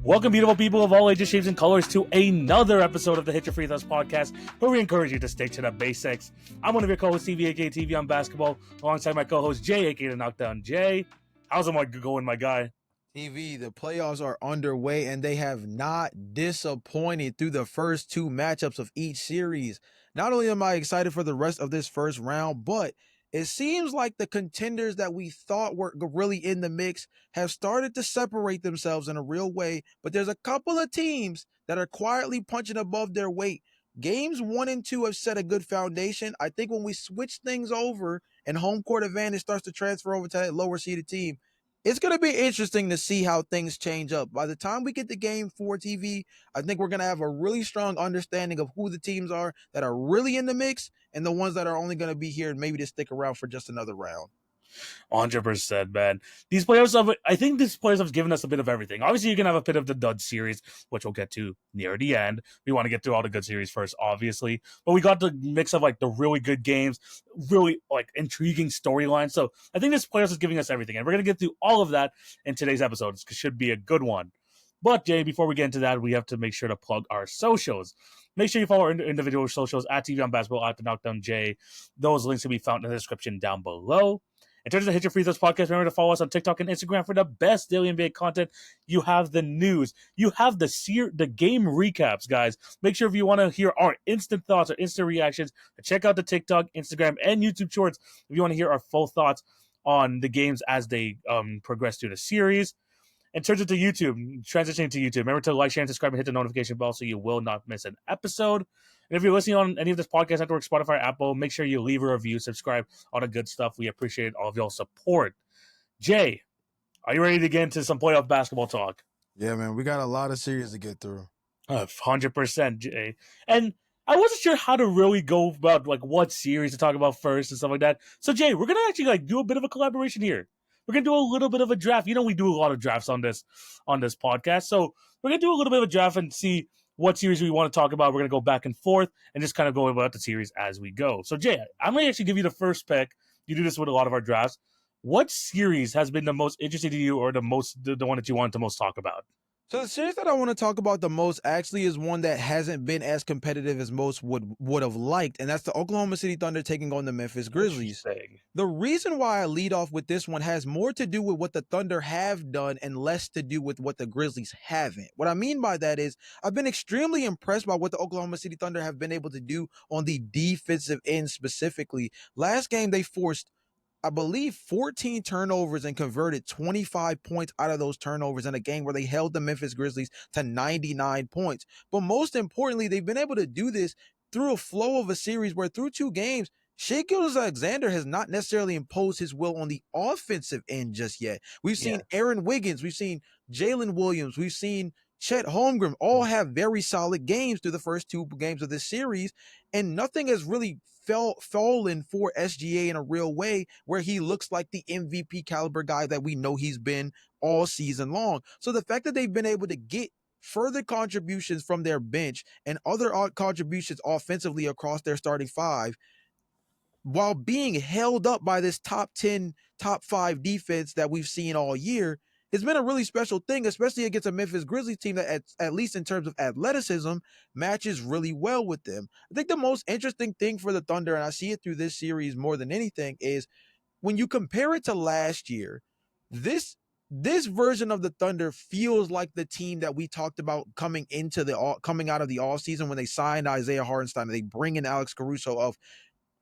Welcome, beautiful people of all ages, shapes, and colors, to another episode of the Hit Your Free Throws podcast, where we encourage you to stick to the basics. I'm one of your co-hosts, TV, aka TV on Basketball, alongside my co-host, Jay, aka the Knockdown Jay. How's it going, my guy? TV, the playoffs are underway and they have not disappointed through the first two matchups of each series. Not only am I excited for the rest of this first round, but it seems like the contenders that we thought were really in the mix have started to separate themselves in a real way. But there's a couple of teams that are quietly punching above their weight. Games 1 and 2 have set a good foundation. I think when we switch things over and home court advantage starts to transfer over to that lower seeded team, it's going to be interesting to see how things change up. By the time we get to game 4 TV, I think we're going to have a really strong understanding of who the teams are that are really in the mix and the ones that are only going to be here and maybe to stick around for just another round. 100%, man. These playoffs, I think these playoffs have given us a bit of everything. Obviously, you can have a bit of the dud series, which we'll get to near the end. We want to get through all the good series first, obviously. But we got the mix of, the really good games, really, intriguing storylines. So I think this playoffs is giving us everything. And we're going to get through all of that in today's episode. It should be a good one. But, Jay, before we get into that, we have to make sure to plug our socials. Make sure you follow our individual socials at TV on Basketball, at the Knockdown J. Those links will be found in the description down below. In terms of Hit Your Free Throws podcast, remember to follow us on TikTok and Instagram for the best daily NBA content. You have the news. You have the game recaps, guys. Make sure if you want to hear our instant thoughts or instant reactions, check out the TikTok, Instagram, and YouTube shorts if you want to hear our full thoughts on the games as they progress through the series. In terms of the YouTube, transitioning to YouTube, remember to like, share, and subscribe, and hit the notification bell so you will not miss an episode. And if you're listening on any of this podcast network, Spotify, Apple, make sure you leave a review, subscribe, all the good stuff. We appreciate all of y'all's support. Jay, are you ready to get into some playoff basketball talk? Yeah, man, we got a lot of series to get through. 100%, Jay. And I wasn't sure how to really go about what series to talk about first and stuff like that. So, Jay, we're gonna actually do a bit of a collaboration here. We're gonna do a little bit of a draft. You know, we do a lot of drafts on this podcast, so we're gonna do a little bit of a draft and see what series we want to talk about. We're gonna go back and forth and just kind of go about the series as we go. So, Jay, I'm gonna actually give you the first pick. You do this with a lot of our drafts. What series has been the most interesting to you, or the one that you want to most talk about? So the series that I want to talk about the most actually is one that hasn't been as competitive as most would have liked, and that's the Oklahoma City Thunder taking on the Memphis Grizzlies. The reason why I lead off with this one has more to do with what the Thunder have done and less to do with what the Grizzlies haven't. What I mean by that is I've been extremely impressed by what the Oklahoma City Thunder have been able to do on the defensive end specifically. Last game they forced, I believe, 14 turnovers and converted 25 points out of those turnovers in a game where they held the Memphis Grizzlies to 99 points. But most importantly, they've been able to do this through a flow of a series where through two games, Shai Gilgeous-Alexander has not necessarily imposed his will on the offensive end just yet. We've seen Aaron Wiggins, we've seen Jalen Williams, we've seen Chet Holmgren all have very solid games through the first two games of this series, and nothing has really fallen for SGA in a real way where he looks like the MVP caliber guy that we know he's been all season long. So the fact that they've been able to get further contributions from their bench and other contributions offensively across their starting five while being held up by this top 10, top 5 defense that we've seen all year, it's been a really special thing, especially against a Memphis Grizzlies team that, at least in terms of athleticism, matches really well with them. I think the most interesting thing for the Thunder, and I see it through this series more than anything, is when you compare it to last year, this version of the Thunder feels like the team that we talked about coming out of the offseason when they signed Isaiah Hartenstein and they bring in Alex Caruso of,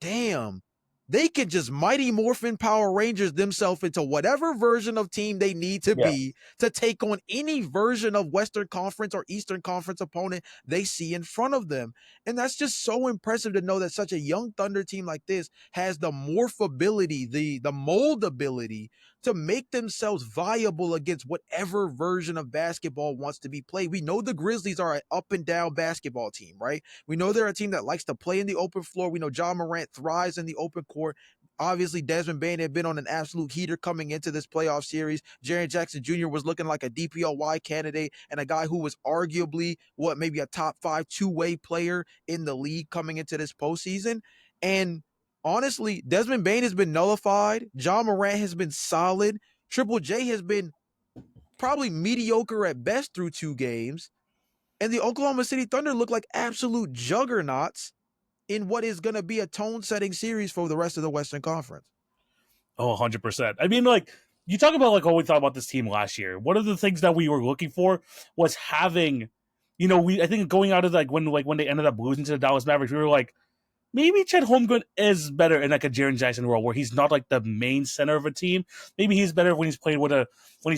damn, they could just Mighty Morphin Power Rangers themselves into whatever version of team they need to be to take on any version of Western Conference or Eastern Conference opponent they see in front of them. And that's just so impressive to know that such a young Thunder team like this has the morphability, the moldability to make themselves viable against whatever version of basketball wants to be played. We know the Grizzlies are an up and down basketball team, right? We know they're a team that likes to play in the open floor. We know Ja Morant thrives in the open court. Obviously, Desmond Bane had been on an absolute heater coming into this playoff series. Jaren Jackson Jr. was looking like a DPOY candidate and a guy who was arguably maybe a top 5 two-way player in the league coming into this postseason. And honestly, Desmond Bane has been nullified. Ja Morant has been solid. Triple J has been probably mediocre at best through 2 games. And the Oklahoma City Thunder look like absolute juggernauts in what is going to be a tone-setting series for the rest of the Western Conference. Oh, 100%. I mean, like, you talk about, like, what we thought about this team last year. One of the things that we were looking for was having, I think going out of, when they ended up losing to the Dallas Mavericks, we were like, maybe Chet Holmgren is better in, like, a Jaren Jackson role where he's not, like, the main center of a team. Maybe he's better when he's paired with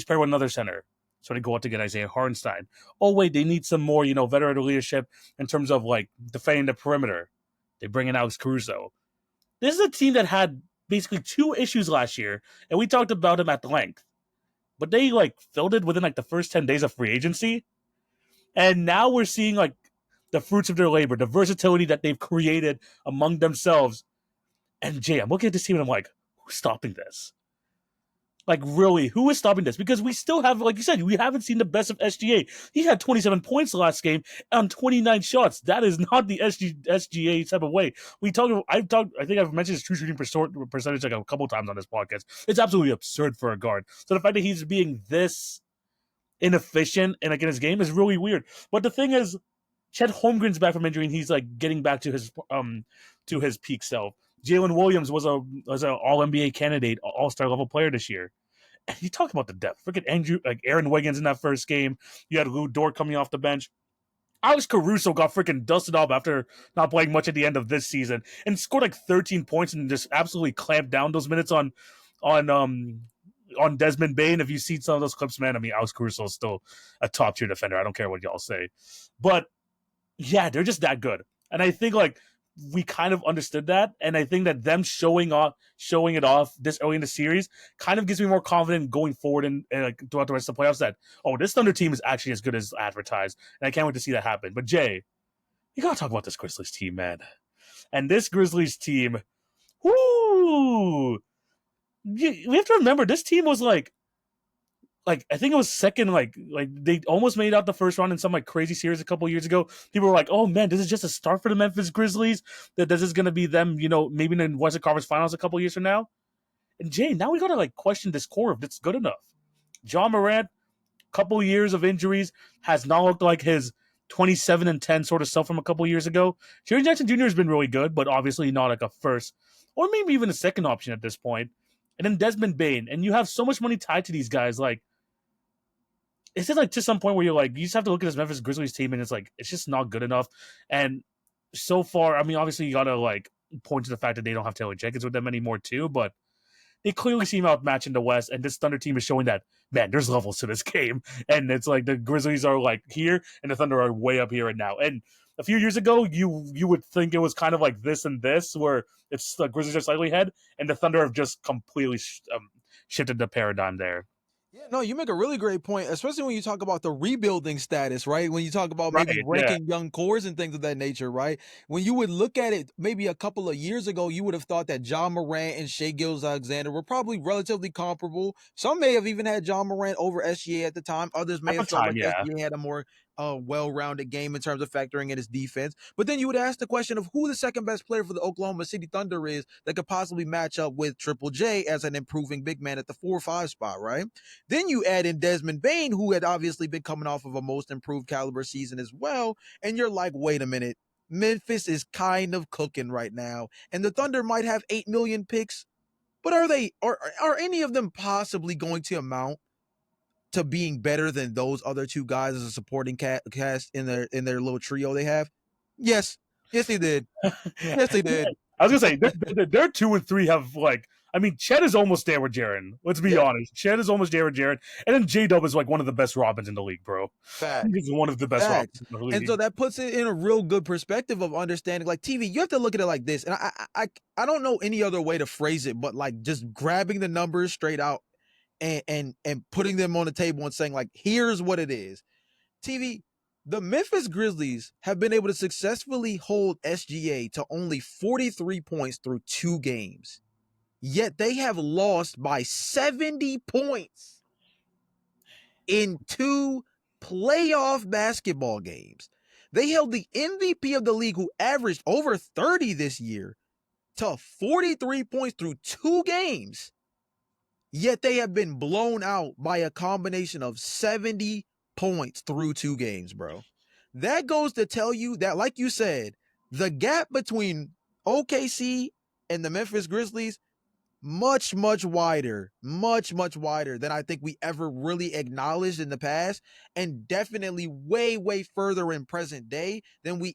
another center. So they go out to get Isaiah Hartenstein. Oh, wait, they need some more, veteran leadership in terms of, like, defending the perimeter. They bring in Alex Caruso. This is a team that had basically 2 issues last year, and we talked about them at length. But they, like, filled it within, like, the first 10 days of free agency. And now we're seeing, like, the fruits of their labor, the versatility that they've created among themselves. And Jay, I'm looking at this team and I'm like, who's stopping this? Like, really, who is stopping this? Because we still have, like you said, we haven't seen the best of SGA. He had 27 points last game on 29 shots. That is not the SGA type of way. I think I've mentioned his true shooting percentage like a couple times on this podcast. It's absolutely absurd for a guard. So the fact that he's being this inefficient and like in his game is really weird. But the thing is, Chet Holmgren's back from injury and he's like getting back to his peak self. Jalen Williams was an All NBA candidate, All-Star level player this year. And you talk about the depth. Freaking Aaron Wiggins in that first game. You had Lou Dort coming off the bench. Alex Caruso got freaking dusted off after not playing much at the end of this season and scored like 13 points and just absolutely clamped down those minutes on Desmond Bane. If you see some of those clips, man, I mean, Alex Caruso is still a top tier defender. I don't care what y'all say, but yeah, they're just that good. And I think like we kind of understood that, and I think that them showing it off this early in the series kind of gives me more confidence going forward and like throughout the rest of the playoffs that this Thunder team is actually as good as advertised, and I can't wait to see that happen. But Jay, you gotta talk about this Grizzlies team, man. And this Grizzlies team, whoo! We have to remember this team was like I think it was second, like they almost made out the first round in some like crazy series a couple years ago. People were like, "Oh man, this is just a start for the Memphis Grizzlies. That this is going to be them, maybe in the Western Conference Finals a couple years from now." And Jay, now we got to like question this core if it's good enough. John Morant, couple years of injuries, has not looked like his 27-10 sort of self from a couple years ago. Jaren Jackson Jr. has been really good, but obviously not like a first or maybe even a second option at this point. And then Desmond Bane, and you have so much money tied to these guys, like. Is it like to some point where you're like, you just have to look at this Memphis Grizzlies team and it's like, it's just not good enough. And so far, I mean, obviously you got to like point to the fact that they don't have Taylor Jenkins with them anymore too, but they clearly seem outmatched in the West. And this Thunder team is showing that, man, there's levels to this game. And it's like the Grizzlies are like here and the Thunder are way up here and now. And a few years ago, you would think it was kind of like this and this, where it's the Grizzlies are slightly ahead and the Thunder have just completely shifted the paradigm there. Yeah, no, you make a really great point, especially when you talk about the rebuilding status, right? When you talk about maybe ranking young cores and things of that nature, right? When you would look at it maybe a couple of years ago, you would have thought that John Morant and Shai Gilgeous-Alexander were probably relatively comparable. Some may have even had John Morant over SGA at the time. Others may have felt like SGA had a more well-rounded game in terms of factoring in his defense. But then you would ask the question of who the second best player for the Oklahoma City Thunder is that could possibly match up with Triple J as an improving big man at the 4-5 spot, right? Then you add in Desmond Bane, who had obviously been coming off of a most improved caliber season as well. And you're like, wait a minute, Memphis is kind of cooking right now. And the Thunder might have 8 million picks, but are any of them possibly going to amount to being better than those other two guys as a supporting cast in their little trio they have? Yes, they did. Yes, they did. I was gonna say their 2 and 3 have like. I mean, Chet is almost there with Jaren. Let's be honest. Chet is almost there with Jaren. And then J-Dub is like one of the best Robins in the league, bro. He's one of the best Robins in the league. And so that puts it in a real good perspective of understanding. Like, TV, you have to look at it like this. And I don't know any other way to phrase it, but like just grabbing the numbers straight out and putting them on the table and saying, like, here's what it is. TV, the Memphis Grizzlies have been able to successfully hold SGA to only 43 points through 2 games. Yet they have lost by 70 points in 2 playoff basketball games. They held the MVP of the league, who averaged over 30 this year, to 43 points through 2 games. Yet they have been blown out by a combination of 70 points through 2 games, bro. That goes to tell you that, like you said, the gap between OKC and the Memphis Grizzlies much, much wider, much wider than I think we ever really acknowledged in the past, and definitely way further in present day than we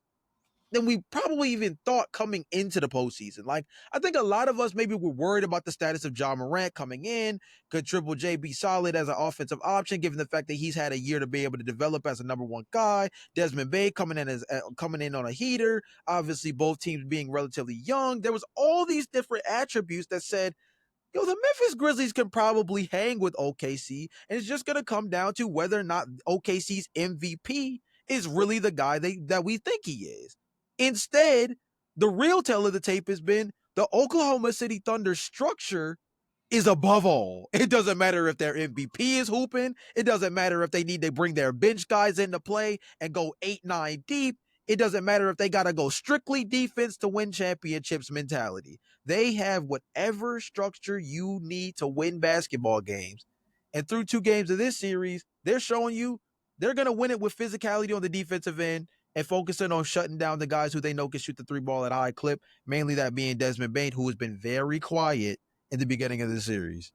probably even thought coming into the postseason. Like, I think a lot of us maybe were worried about the status of John Morant coming in. Could Triple J be solid as an offensive option, given the fact that he's had a year to be able to develop as a number one guy? Desmond Bay coming in on a heater. Obviously, both teams being relatively young. There was all these different attributes that said, yo, the Memphis Grizzlies can probably hang with OKC, and it's just going to come down to whether or not OKC's MVP is really the guy that we think he is. Instead, the real tell of the tape has been the Oklahoma City Thunder structure is above all. It doesn't matter if their MVP is hooping. It doesn't matter if they need to bring their bench guys into play and go 8-9 deep. It doesn't matter if they got to go strictly defense to win championships mentality. They have whatever structure you need to win basketball games. And through 2 games of this series, they're showing you they're going to win it with physicality on the defensive end and focusing on shutting down the guys who they know can shoot the 3 ball at a high clip, mainly that being Desmond Bane, who has been very quiet in the beginning of the series.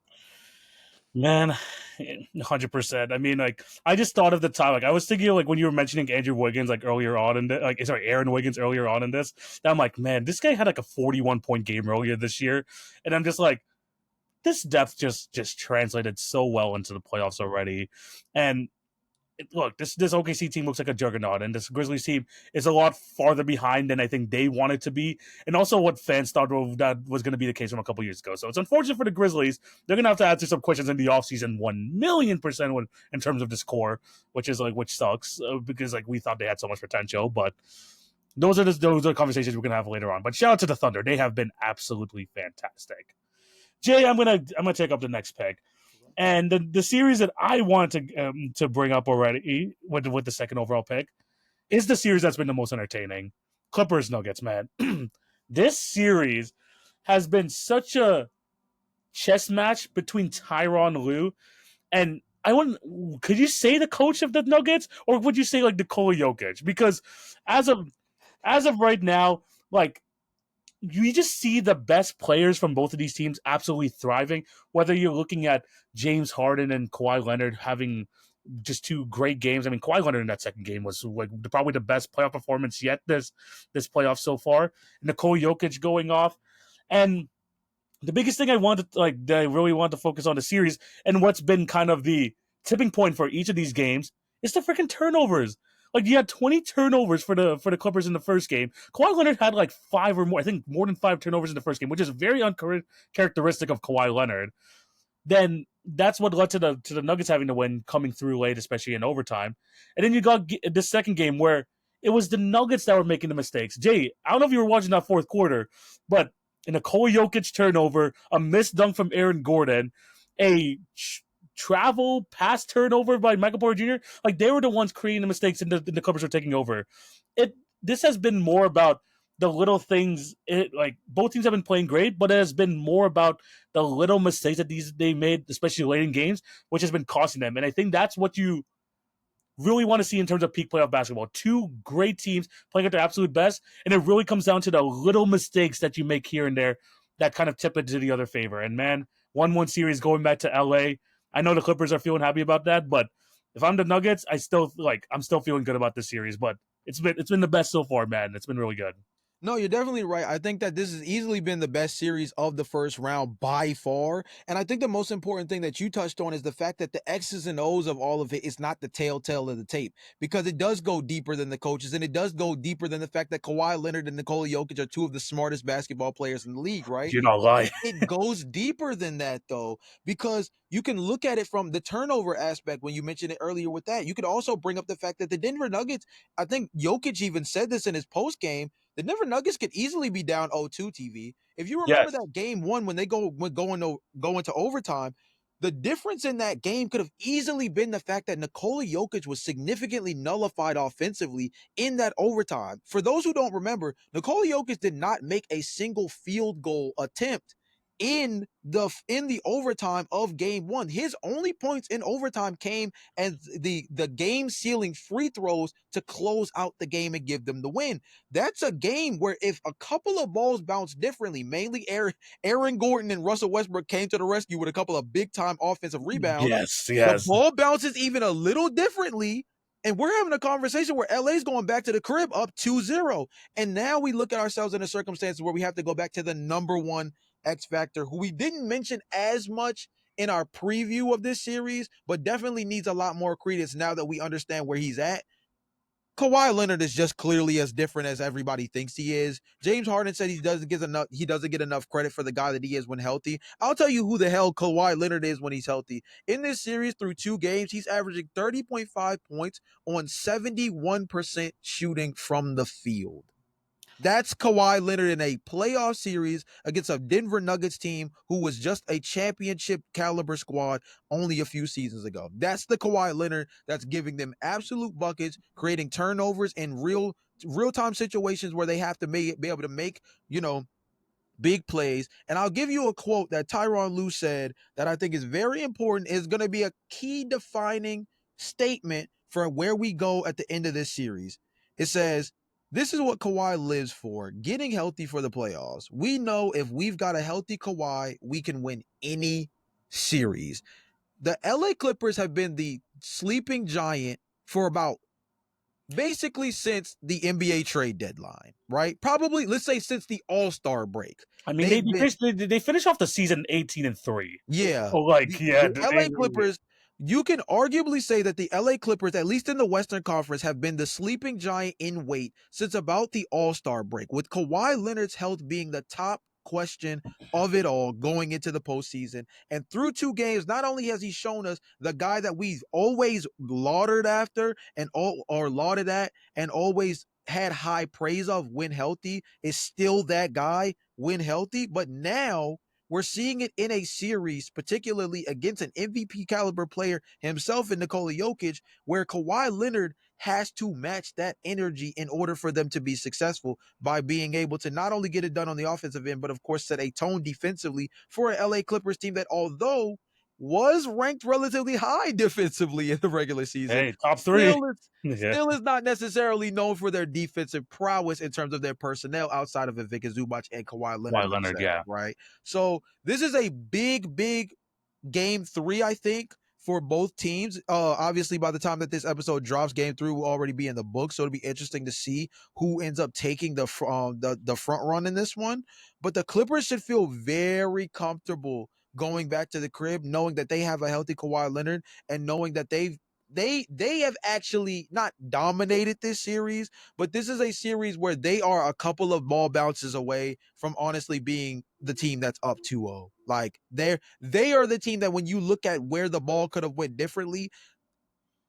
Man, 100%. I mean, like, I just thought of the time. Like, I was thinking, like, when you were mentioning Andrew Wiggins, like, earlier on in Aaron Wiggins earlier on in this, that I'm like, man, this guy had like a 41-point game earlier this year. And I'm just like, this depth just translated so well into the playoffs already. And look, this OKC team looks like a juggernaut, and this Grizzlies team is a lot farther behind than I think they wanted to be, and also what fans thought that was going to be the case from a couple years ago. So it's unfortunate for the Grizzlies. They're going to have to answer some questions in the offseason 1,000,000% in terms of this core, which sucks because like we thought they had so much potential, but those are conversations we're going to have later on. But shout out to the Thunder. They have been absolutely fantastic. Jay, I'm gonna take up the next pick. And the series that I wanted to bring up already with the second overall pick is the series that's been the most entertaining. Clippers Nuggets, man. This series has been such a chess match between Tyronn Lue and I wouldn't. Could you say the coach of the Nuggets, or would you say like Nikola Jokic? Because as of right now, like you just see the best players from both of these teams absolutely thriving. Whether you're looking at James Harden and Kawhi Leonard having just 2 great games. I mean, Kawhi Leonard in that second game was like probably the best playoff performance yet this playoff so far. Nikola Jokic going off, and the biggest thing that I really wanted to focus on the series and what's been kind of the tipping point for each of these games is the freaking turnovers. Like you had 20 turnovers for the Clippers in the first game. Kawhi Leonard had like 5 or more, I think more than 5 turnovers in the first game, which is very uncharacteristic of Kawhi Leonard. Then that's what led to the Nuggets having to win, coming through late, especially in overtime. And then you got the second game where it was the Nuggets that were making the mistakes. Jay, I don't know if you were watching that fourth quarter, but a Nikola Jokic turnover, a missed dunk from Aaron Gordon, a travel pass turnover by Michael Porter Jr. Like they were the ones creating the mistakes, and the Clippers were taking over. This has been more about the little things. Like both teams have been playing great, but it has been more about the little mistakes that they made, especially late in games, which has been costing them. And I think that's what you really want to see in terms of peak playoff basketball. 2 great teams playing at their absolute best, and it really comes down to the little mistakes that you make here and there that kind of tip it to the other favor. And man, 1-1 series going back to LA. I know the Clippers are feeling happy about that, but if I'm the Nuggets, I'm still feeling good about this series. But it's been the best so far, man. It's been really good. No, you're definitely right. I think that this has easily been the best series of the first round by far. And I think the most important thing that you touched on is the fact that the X's and O's of all of it is not the telltale of the tape, because it does go deeper than the coaches, and it does go deeper than the fact that Kawhi Leonard and Nikola Jokic are 2 of the smartest basketball players in the league, right? You're not lying. It goes deeper than that, though, because you can look at it from the turnover aspect when you mentioned it earlier with that. You could also bring up the fact that the Denver Nuggets, I think Jokic even said this in his post game, the Denver Nuggets could easily be down 0-2 TV. If you remember Yes. that game 1 when they go into overtime, the difference in that game could have easily been the fact that Nikola Jokic was significantly nullified offensively in that overtime. For those who don't remember, Nikola Jokic did not make a single field goal attempt in the overtime of game one. His only points in overtime came as the game sealing free throws to close out the game and give them the win. That's a game where if a couple of balls bounce differently, mainly Aaron Gordon and Russell Westbrook came to the rescue with a couple of big time offensive rebounds. Yes, The yes. ball bounces even a little differently. And we're having a conversation where LA's going back to the crib up 2-0. And now we look at ourselves in a circumstance where we have to go back to the number one X Factor, who we didn't mention as much in our preview of this series, but definitely needs a lot more credence now that we understand where he's at. Kawhi Leonard is just clearly as different as everybody thinks he is. James Harden said he doesn't get enough credit for the guy that he is when healthy. I'll tell you who the hell Kawhi Leonard is when he's healthy. In this series through 2 games, he's averaging 30.5 points on 71% shooting from the field. That's Kawhi Leonard in a playoff series against a Denver Nuggets team who was just a championship caliber squad only a few seasons ago. That's the Kawhi Leonard that's giving them absolute buckets, creating turnovers in real-time situations where they have to be able to make, big plays. And I'll give you a quote that Tyronn Lue said that I think is very important, is going to be a key defining statement for where we go at the end of this series. It says, "This is what Kawhi lives for, getting healthy for the playoffs. We know if we've got a healthy Kawhi, we can win any series." The LA Clippers have been the sleeping giant for about basically since the NBA trade deadline, right? Probably, let's say since the All-Star break. I mean, they finished off the season 18-3. Yeah. So, The LA Clippers, you can arguably say that the LA Clippers, at least in the Western Conference, have been the sleeping giant in weight since about the All-Star break, with Kawhi Leonard's health being the top question of it all going into the postseason. And through 2 games, not only has he shown us the guy that we've always lauded after or lauded at and always had high praise of when healthy is still that guy when healthy, but now we're seeing it in a series, particularly against an MVP caliber player himself in Nikola Jokic, where Kawhi Leonard has to match that energy in order for them to be successful by being able to not only get it done on the offensive end, but of course set a tone defensively for an LA Clippers team that, although was ranked relatively high defensively in the regular season, hey, top 3. Still is not necessarily known for their defensive prowess in terms of their personnel outside of Ivica Zubac and Kawhi Leonard, yeah. right? So this is a big game 3, I think, for both teams. Obviously, by the time that this episode drops, game 3 will already be in the book, so it'll be interesting to see who ends up taking the front run in this one. But the Clippers should feel very comfortable going back to the crib, knowing that they have a healthy Kawhi Leonard and knowing that they have actually not dominated this series, but this is a series where they are a couple of ball bounces away from honestly being the team that's up 2-0. Like they are the team that when you look at where the ball could have went differently,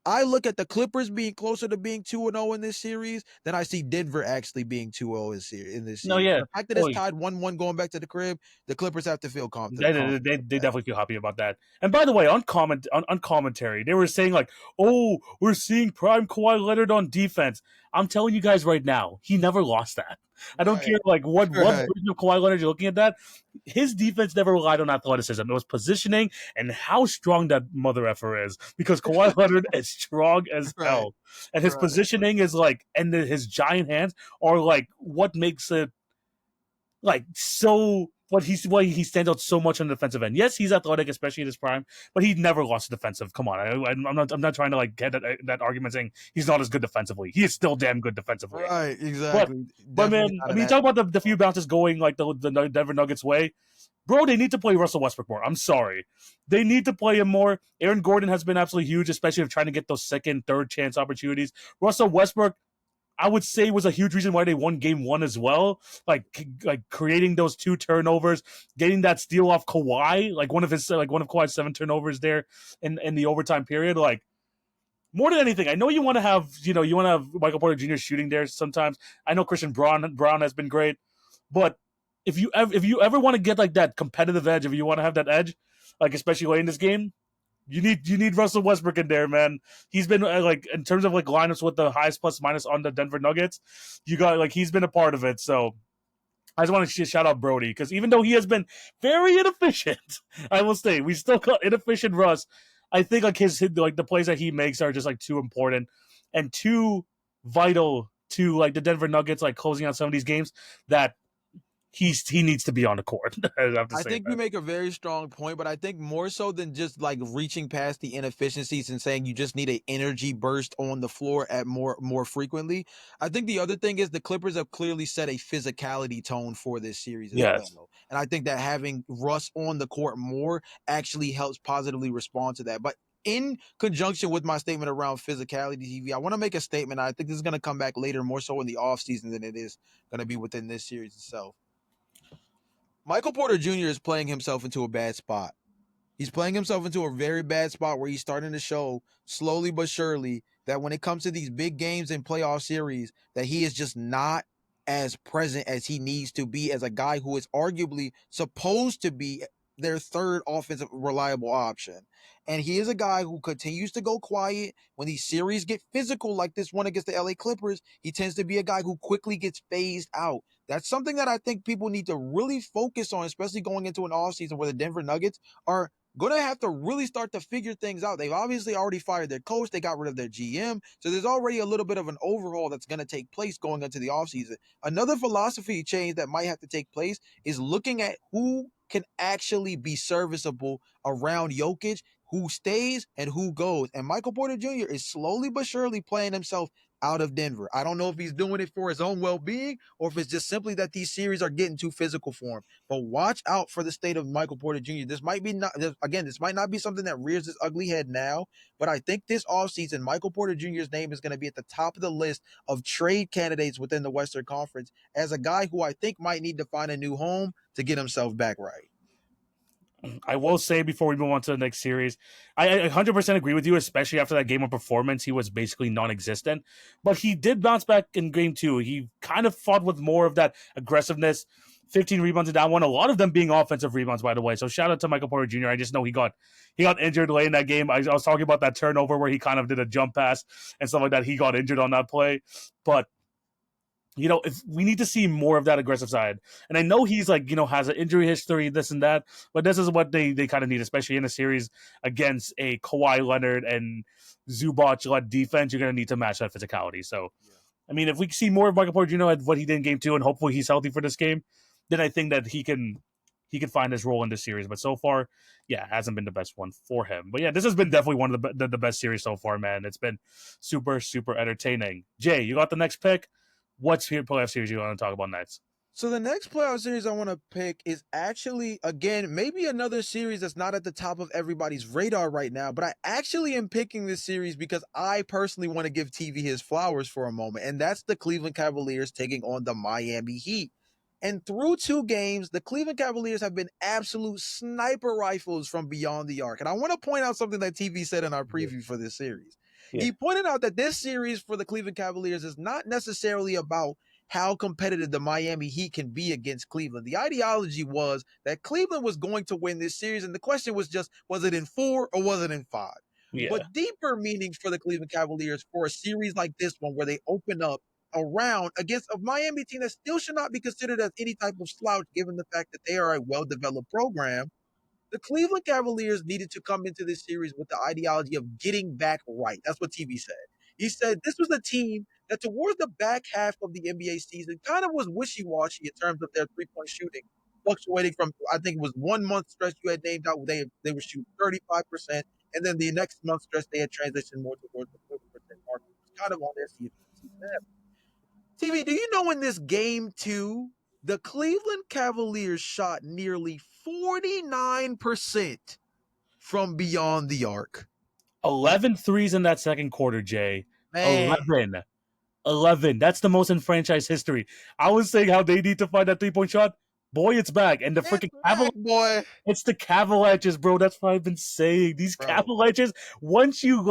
I look at the Clippers being closer to being 2-0 in this series than I see Denver actually being 2-0 in this series. No, yeah. The fact that it's tied 1-1 going back to the crib, the Clippers have to feel confident. They definitely feel happy about that. And by the way, on commentary, they were saying "Oh, we're seeing prime Kawhi Leonard on defense." I'm telling you guys right now, he never lost that. I don't care what version of Kawhi Leonard you're looking at that. His defense never relied on athleticism. It was positioning and how strong that mother effer is. Because Kawhi Leonard is strong as hell. And his positioning is and his giant hands are what makes it so why he stands out so much on the defensive end. Yes, he's athletic, especially in his prime, but he never lost defensive. Come on, I'm not trying to get that argument saying he's not as good defensively. He is still damn good defensively. Right, exactly. But man, I mean, talk about the few bounces going the Denver Nuggets way. Bro, they need to play Russell Westbrook more. I'm sorry. They need to play him more. Aaron Gordon has been absolutely huge, especially trying to get those second, third chance opportunities. Russell Westbrook, I would say, was a huge reason why they won game 1 as well. Like creating those 2 turnovers, getting that steal off Kawhi, one of Kawhi's 7 turnovers there in the overtime period. More than anything, I know you want to have Michael Porter Jr. shooting there sometimes. I know Christian Brown has been great, but if you ever want to get that competitive edge, if you want to have that edge, especially late in this game, you need Russell Westbrook in there, man. He's been in terms of lineups with the highest plus minus on the Denver Nuggets. You got he's been a part of it. So I just want to shout out Brody because even though he has been very inefficient, I will say we still got inefficient Russ. I think like his like the plays that he makes are just like too important and too vital to like the Denver Nuggets like closing out some of these games that he needs to be on the court. I have to I say think that. you make a very strong point, but I think more so than just like reaching past the inefficiencies and saying you just need an energy burst on the floor at more frequently. I think the other thing is the Clippers have clearly set a physicality tone for this series as Yes. well. And I think that having Russ on the court more actually helps positively respond to that. But in conjunction with my statement around physicality TV, I want to make a statement. I think this is going to come back later, more so in the offseason than it is going to be within this series itself. Michael Porter Jr. is playing himself into a bad spot. He's playing himself into a very bad spot where he's starting to show slowly but surely that when it comes to these big games and playoff series, that he is just not as present as he needs to be as a guy who is arguably supposed to be their third offensive reliable option. And he is a guy who continues to go quiet. When these series get physical, like this one against the LA Clippers, he tends to be a guy who quickly gets phased out. That's something that I think people need to really focus on, especially going into an offseason where the Denver Nuggets are going to have to really start to figure things out. They've obviously already fired their coach. They got rid of their GM. So there's already a little bit of an overhaul that's going to take place going into the offseason. Another philosophy change that might have to take place is looking at who can actually be serviceable around Jokic, who stays and who goes. And Michael Porter Jr. is slowly but surely playing himself out of Denver. I don't know if he's doing it for his own well-being or if it's just simply that these series are getting too physical for him. But watch out for the state of Michael Porter Jr. This might not be something that rears its ugly head now, but I think this offseason, Michael Porter Jr.'s name is going to be at the top of the list of trade candidates within the Western Conference as a guy who I think might need to find a new home to get himself back right. I will say before we move on to the next series, I 100% agree with you, especially after that game of performance. He was basically non existent, but he did bounce back in game two. He kind of fought with more of that aggressiveness. 15 rebounds in that one, a lot of them being offensive rebounds, by the way. So shout out to Michael Porter Jr. I just know he got injured late in that game. I was talking about that turnover where he kind of did a jump pass and stuff like that. He got injured on that play, but if we need to see more of that aggressive side. And I know he's like, has an injury history, this and that, but this is what they kind of need, especially in a series against a Kawhi Leonard and Zubac-led defense. You're going to need to match that physicality. So, I mean, if we see more of Michael Porter Jr. at what he did in game two, and hopefully he's healthy for this game, then I think that he can find his role in this series. But so far, yeah, it hasn't been the best one for him. But yeah, this has been definitely one of the best series so far, man. It's been super, super entertaining. Jay, you got the next pick? What's your playoff series you want to talk about next? So the next playoff series I want to pick is actually, again, maybe another series that's not at the top of everybody's radar right now, but I actually am picking this series because I personally want to give TV his flowers for a moment, and that's the Cleveland Cavaliers taking on the Miami Heat. And through two games, the Cleveland Cavaliers have been absolute sniper rifles from beyond the arc. And I want to point out something that TV said in our preview for this series. Yeah. He pointed out that this series for the Cleveland Cavaliers is not necessarily about how competitive the Miami Heat can be against Cleveland. The ideology was that Cleveland was going to win this series, and the question was just, was it in 4 or was it in 5? Yeah. But deeper meanings for the Cleveland Cavaliers for a series like this one where they open up around against a Miami team that still should not be considered as any type of slouch given the fact that they are a well-developed program. The Cleveland Cavaliers needed to come into this series with the ideology of getting back right. That's what TV said. He said this was a team that towards the back half of the NBA season kind of was wishy-washy in terms of their three-point shooting, fluctuating from, I think it was 1 month stretch you had named out where they were shooting 35%, and then the next month stretch they had transitioned more towards the 40% mark. It was kind of on their season. TV, do you know in this game 2, the Cleveland Cavaliers shot nearly 49% from beyond the arc? 11 threes in that second quarter, Jay. Man. 11. That's the most in franchise history. I was saying how they need to find that 3-point shot. Boy, it's back. And the freaking boy. It's the Cavalanches, bro. That's what I've been saying. These Cavalanches, once you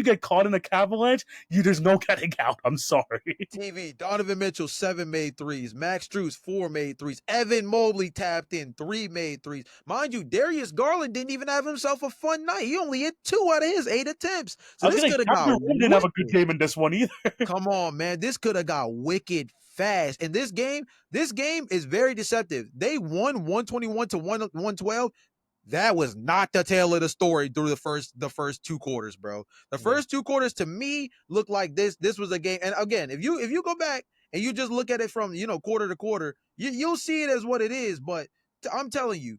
get caught in a Cavalanche, there's no getting out. I'm sorry. TV, Donovan Mitchell, 7 made threes. Max Strus, 4 made threes. Evan Mobley tapped in, 3 made threes. Mind you, Darius Garland didn't even have himself a fun night. He only hit 2 out of his 8 attempts. So this could have got didn't have a good game in this one either. Come on, man. This could have got wicked fast. And this game is very deceptive. They won 121 to 112. That was not the tale of the story through the first 2 quarters, bro. The first 2 quarters to me looked like this was a game. And again, if you go back and you just look at it from quarter to quarter, you'll see it as what it is. But I'm telling you,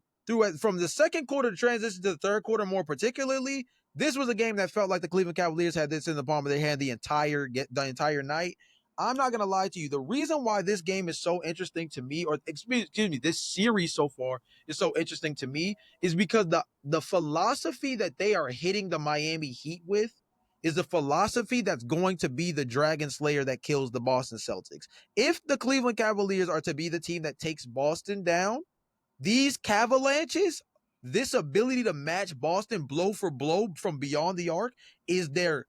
from the second quarter to transition to the third quarter, more particularly, this was a game that felt like the Cleveland Cavaliers had this in the palm of their hand the entire night. I'm not gonna lie to you. The reason why this game is so interesting to me, or excuse me, this series so far is so interesting to me, is because the philosophy that they are hitting the Miami Heat with is a philosophy that's going to be the Dragon Slayer that kills the Boston Celtics. If the Cleveland Cavaliers are to be the team that takes Boston down, these Cavalanches, this ability to match Boston blow for blow from beyond the arc, is their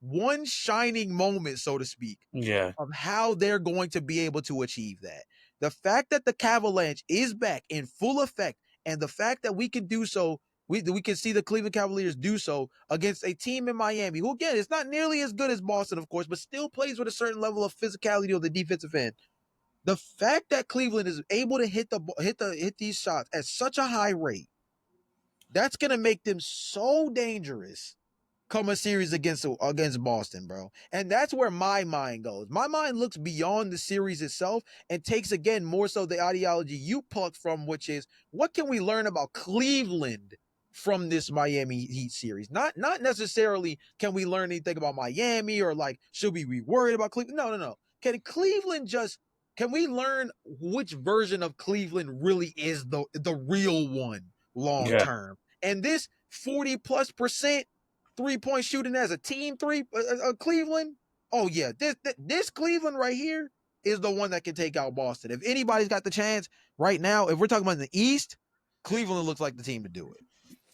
one shining moment, so to speak, of how they're going to be able to achieve that. The fact that the Cavalanche is back in full effect, and the fact that we can do so, we can see the Cleveland Cavaliers do so against a team in Miami, who again is not nearly as good as Boston, of course, but still plays with a certain level of physicality on the defensive end. The fact that Cleveland is able to hit these shots at such a high rate, that's gonna make them so dangerous come a series against Boston, bro. And that's where my mind goes. My mind looks beyond the series itself and takes again more so the ideology you plucked from, which is what can we learn about Cleveland from this Miami Heat series? Not necessarily can we learn anything about Miami or like should we be worried about Cleveland? No. Can we learn which version of Cleveland really is the real one long term? And this 40+% 3-point shooting as a team Cleveland. Oh yeah, this Cleveland right here is the one that can take out Boston. If anybody's got the chance right now, if we're talking about the East, Cleveland looks like the team to do it.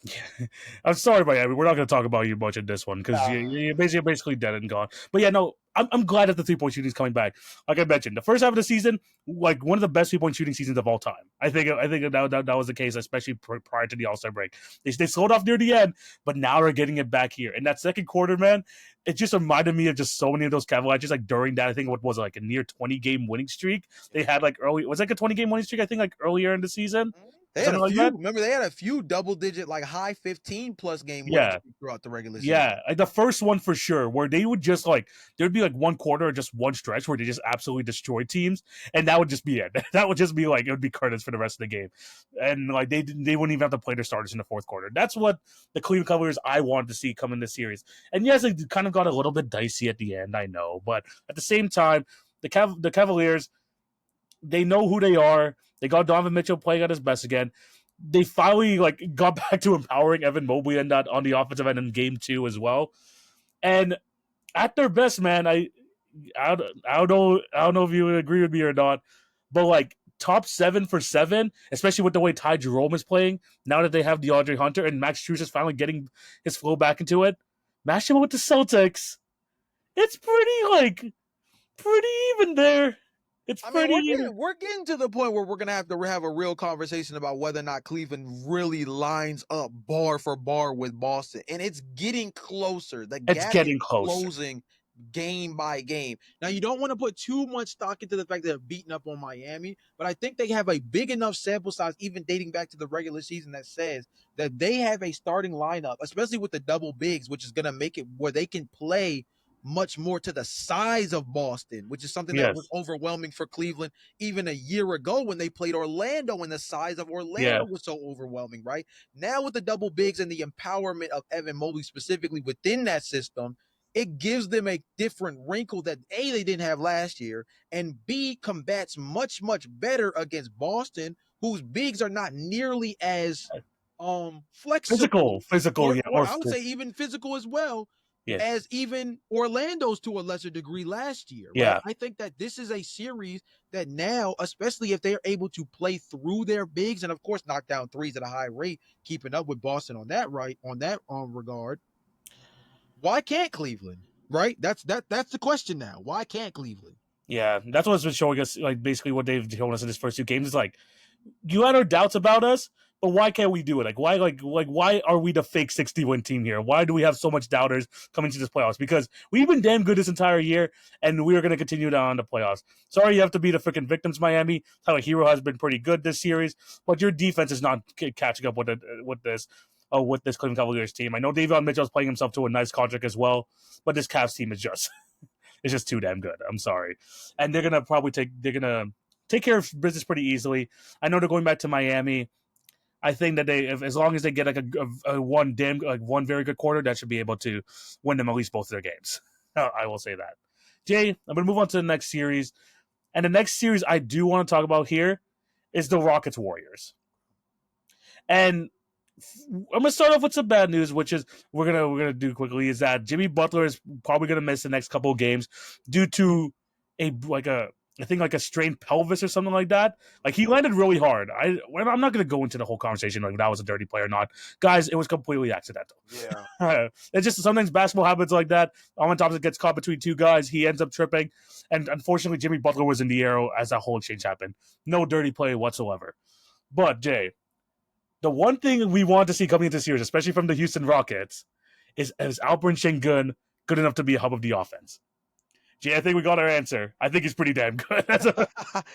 Yeah. I'm sorry, Miami. We're not going to talk about you much in this one because you're basically dead and gone. But yeah, no, I'm glad that the 3-point shooting is coming back. Like I mentioned, the first half of the season, like one of the best 3-point shooting seasons of all time. I think that was the case, especially prior to the All-Star break. They slowed off near the end, but now they're getting it back here. And that second quarter, man, it just reminded me of just so many of those Cavaliers. Like during that, I think what was it, like a near 20-game winning streak. They had like early, was it like a 20-game winning streak? I think like earlier in the season. They had a few. Remember, they had a few double-digit, like high 15+ game wins throughout the regular season. Yeah, like the first one for sure, where they would just like there'd be like one quarter or just one stretch where they just absolutely destroyed teams, and that would just be it. That would just be like it would be curtains for the rest of the game, and like they wouldn't even have to play their starters in the fourth quarter. That's what the Cleveland Cavaliers I wanted to see come in this series. And yes, it kind of got a little bit dicey at the end, I know, but at the same time, the Cavaliers, they know who they are. They got Donovan Mitchell playing at his best again. They finally like got back to empowering Evan Mobley and that on the offensive end in game 2 as well. And at their best, man, I don't know if you would agree with me or not, but like top 7 for 7, especially with the way Ty Jerome is playing now that they have DeAndre Hunter and Max Strus is finally getting his flow back into it. Match him with the Celtics. It's pretty even there. We're getting to the point where we're gonna have to have a real conversation about whether or not Cleveland really lines up bar for bar with Boston, and it's getting closer. The gap is closing game by game. Now, you don't want to put too much stock into the fact that they're beating up on Miami, but I think they have a big enough sample size, even dating back to the regular season, that says that they have a starting lineup, especially with the double bigs, which is gonna make it where they can play much more to the size of Boston, which is something that was overwhelming for Cleveland even a year ago when they played Orlando, and the size of Orlando was so overwhelming, right? Now with the double bigs and the empowerment of Evan Mobley specifically within that system, it gives them a different wrinkle that A, they didn't have last year, and B, combats much better against Boston, whose bigs are not nearly as flexible. Physical, or I would say even physical as well. As even Orlando's to a lesser degree last year. Right? Yeah. I think that this is a series that now, especially if they're able to play through their bigs and of course knock down threes at a high rate, keeping up with Boston on that regard. Why can't Cleveland? Right? That's the question now. Why can't Cleveland? Yeah, that's what's been showing us, like basically what they've shown us in his first 2 games is like you had our doubts about us, But why can't we do it? Why are we the fake 60-win team here? Why do we have so much doubters coming to this playoffs? Because we've been damn good this entire year, and we're going to continue down in the playoffs. Sorry, you have to be the freaking victims, Miami. Tyler Hero has been pretty good this series, but your defense is not catching up with this Cleveland Cavaliers team. I know Davion Mitchell's playing himself to a nice contract as well, but this Cavs team is just it's just too damn good. I'm sorry, and they're gonna take care of business pretty easily. I know they're going back to Miami. I think that as long as they get like a one very good quarter, that should be able to win them at least both of their games. I will say that. Jay, I'm gonna move on to the next series, and the next series I do want to talk about here is the Rockets Warriors, and I'm gonna start off with some bad news, which is we're gonna do quickly is that Jimmy Butler is probably gonna miss the next couple of games due to I think like a strained pelvis or something like that. Like he landed really hard. I'm not gonna go into the whole conversation like that was a dirty play or not, guys. It was completely accidental. Yeah, It's just sometimes basketball happens like that. Armand Thompson gets caught between two guys. He ends up tripping, and unfortunately, Jimmy Butler was in the air as that whole exchange happened. No dirty play whatsoever. But Jay, the one thing we want to see coming into the series, especially from the Houston Rockets, is Alperen Sengun good enough to be a hub of the offense? Jay, I think we got our answer. I think he's pretty damn good.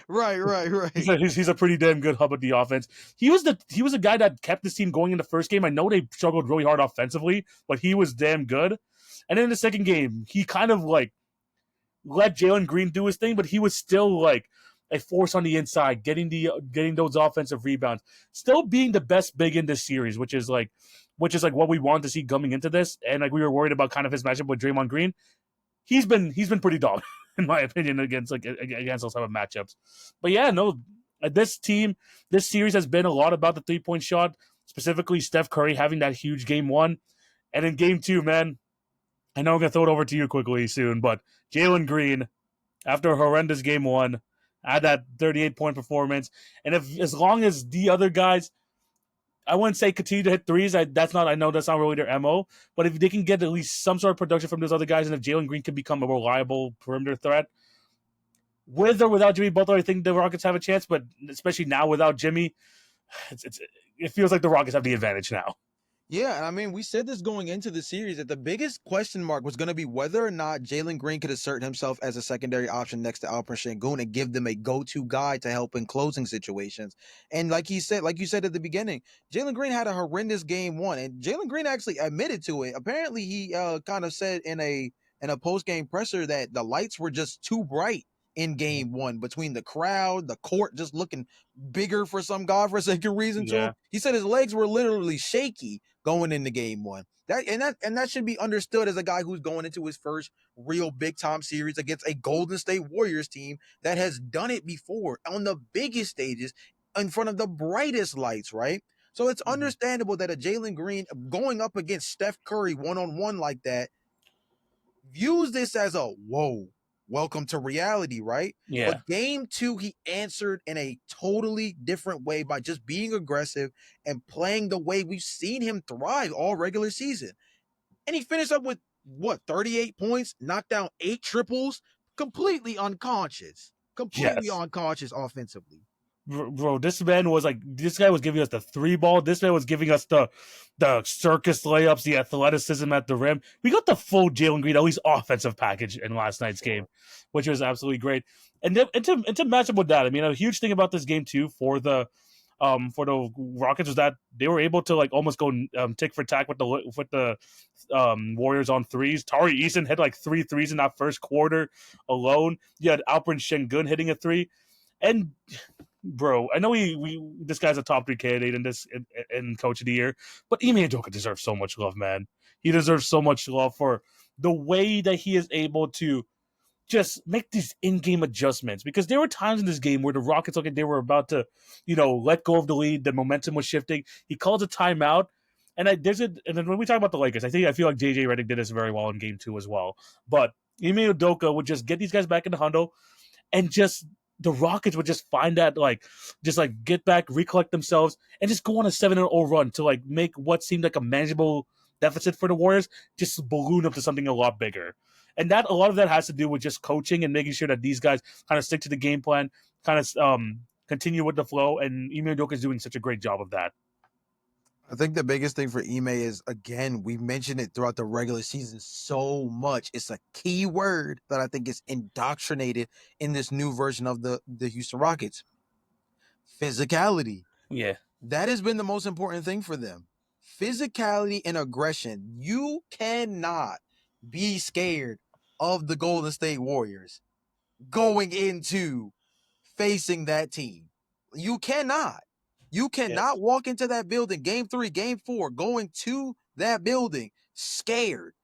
right. He's a pretty damn good hub of the offense. He was a guy that kept this team going in the first game. I know they struggled really hard offensively, but he was damn good. And then in the second game, he kind of like let Jalen Green do his thing, but he was still like a force on the inside, getting those offensive rebounds, still being the best big in this series, which is like what we wanted to see coming into this. And like we were worried about kind of his matchup with Draymond Green. He's been pretty dominant in my opinion against those type of matchups. But yeah, no, this series has been a lot about the 3-point shot, specifically Steph Curry having that huge game one, and in game two, man. I know I'm gonna throw it over to you quickly soon, but Jalen Green, after a horrendous game one, had that 38-point performance, and as long as the other guys, I wouldn't say continue to hit threes. I know that's not really their MO. But if they can get at least some sort of production from those other guys, and if Jalen Green can become a reliable perimeter threat, with or without Jimmy Butler, I think the Rockets have a chance. But especially now without Jimmy, it feels like the Rockets have the advantage now. Yeah, I mean, we said this going into the series that the biggest question mark was going to be whether or not Jalen Green could assert himself as a secondary option next to Alperen Sengun and give them a go-to guy to help in closing situations. And like you said at the beginning, Jalen Green had a horrendous game one, and Jalen Green actually admitted to it. Apparently, he kind of said in a post-game presser that the lights were just too bright in game one between the crowd, the court just looking bigger for some godforsaken reason to him. He said his legs were literally shaky going into game one. That should be understood as a guy who's going into his first real big time series against a Golden State Warriors team that has done it before on the biggest stages in front of the brightest lights, right? So it's understandable that a Jalen Green going up against Steph Curry one-on-one like that views this as a whoa, welcome to reality, right? Yeah. But game two, he answered in a totally different way by just being aggressive and playing the way we've seen him thrive all regular season. And he finished up with 38 points, knocked down 8 triples, completely unconscious offensively. Bro, this guy was giving us the 3-ball. This man was giving us the circus layups, the athleticism at the rim. We got the full Jalen Green, at least offensive package in last night's game, which was absolutely great. And to match up with that, I mean, a huge thing about this game too for the Rockets was that they were able to like almost go tick for tack with the Warriors on threes. Tari Eason hit like 3 threes in that first quarter alone. You had Alperen Sengun hitting a 3, and bro, I know this guy's a top 3 candidate in Coach of the Year, but Ime Udoka deserves so much love, man. He deserves so much love for the way that he is able to just make these in-game adjustments, because there were times in this game where the Rockets looked like they were about to, let go of the lead. The momentum was shifting. He called a timeout, and then when we talk about the Lakers, I feel like JJ Redick did this very well in game 2 as well. But Ime Udoka would just get these guys back in the huddle, and just the Rockets would just find that get back, recollect themselves, and just go on a 7-0 run to like make what seemed like a manageable deficit for the Warriors just balloon up to something a lot bigger. And a lot of that has to do with just coaching and making sure that these guys kind of stick to the game plan, kind of continue with the flow. And Ime Udoka is doing such a great job of that. I think the biggest thing for Ime is, again, we mentioned it throughout the regular season so much. It's a key word that I think is indoctrinated in this new version of the Houston Rockets. Physicality. Yeah. That has been the most important thing for them. Physicality and aggression. You cannot be scared of the Golden State Warriors going into facing that team. You cannot. You cannot walk into that building, game 3, game 4, going to that building scared.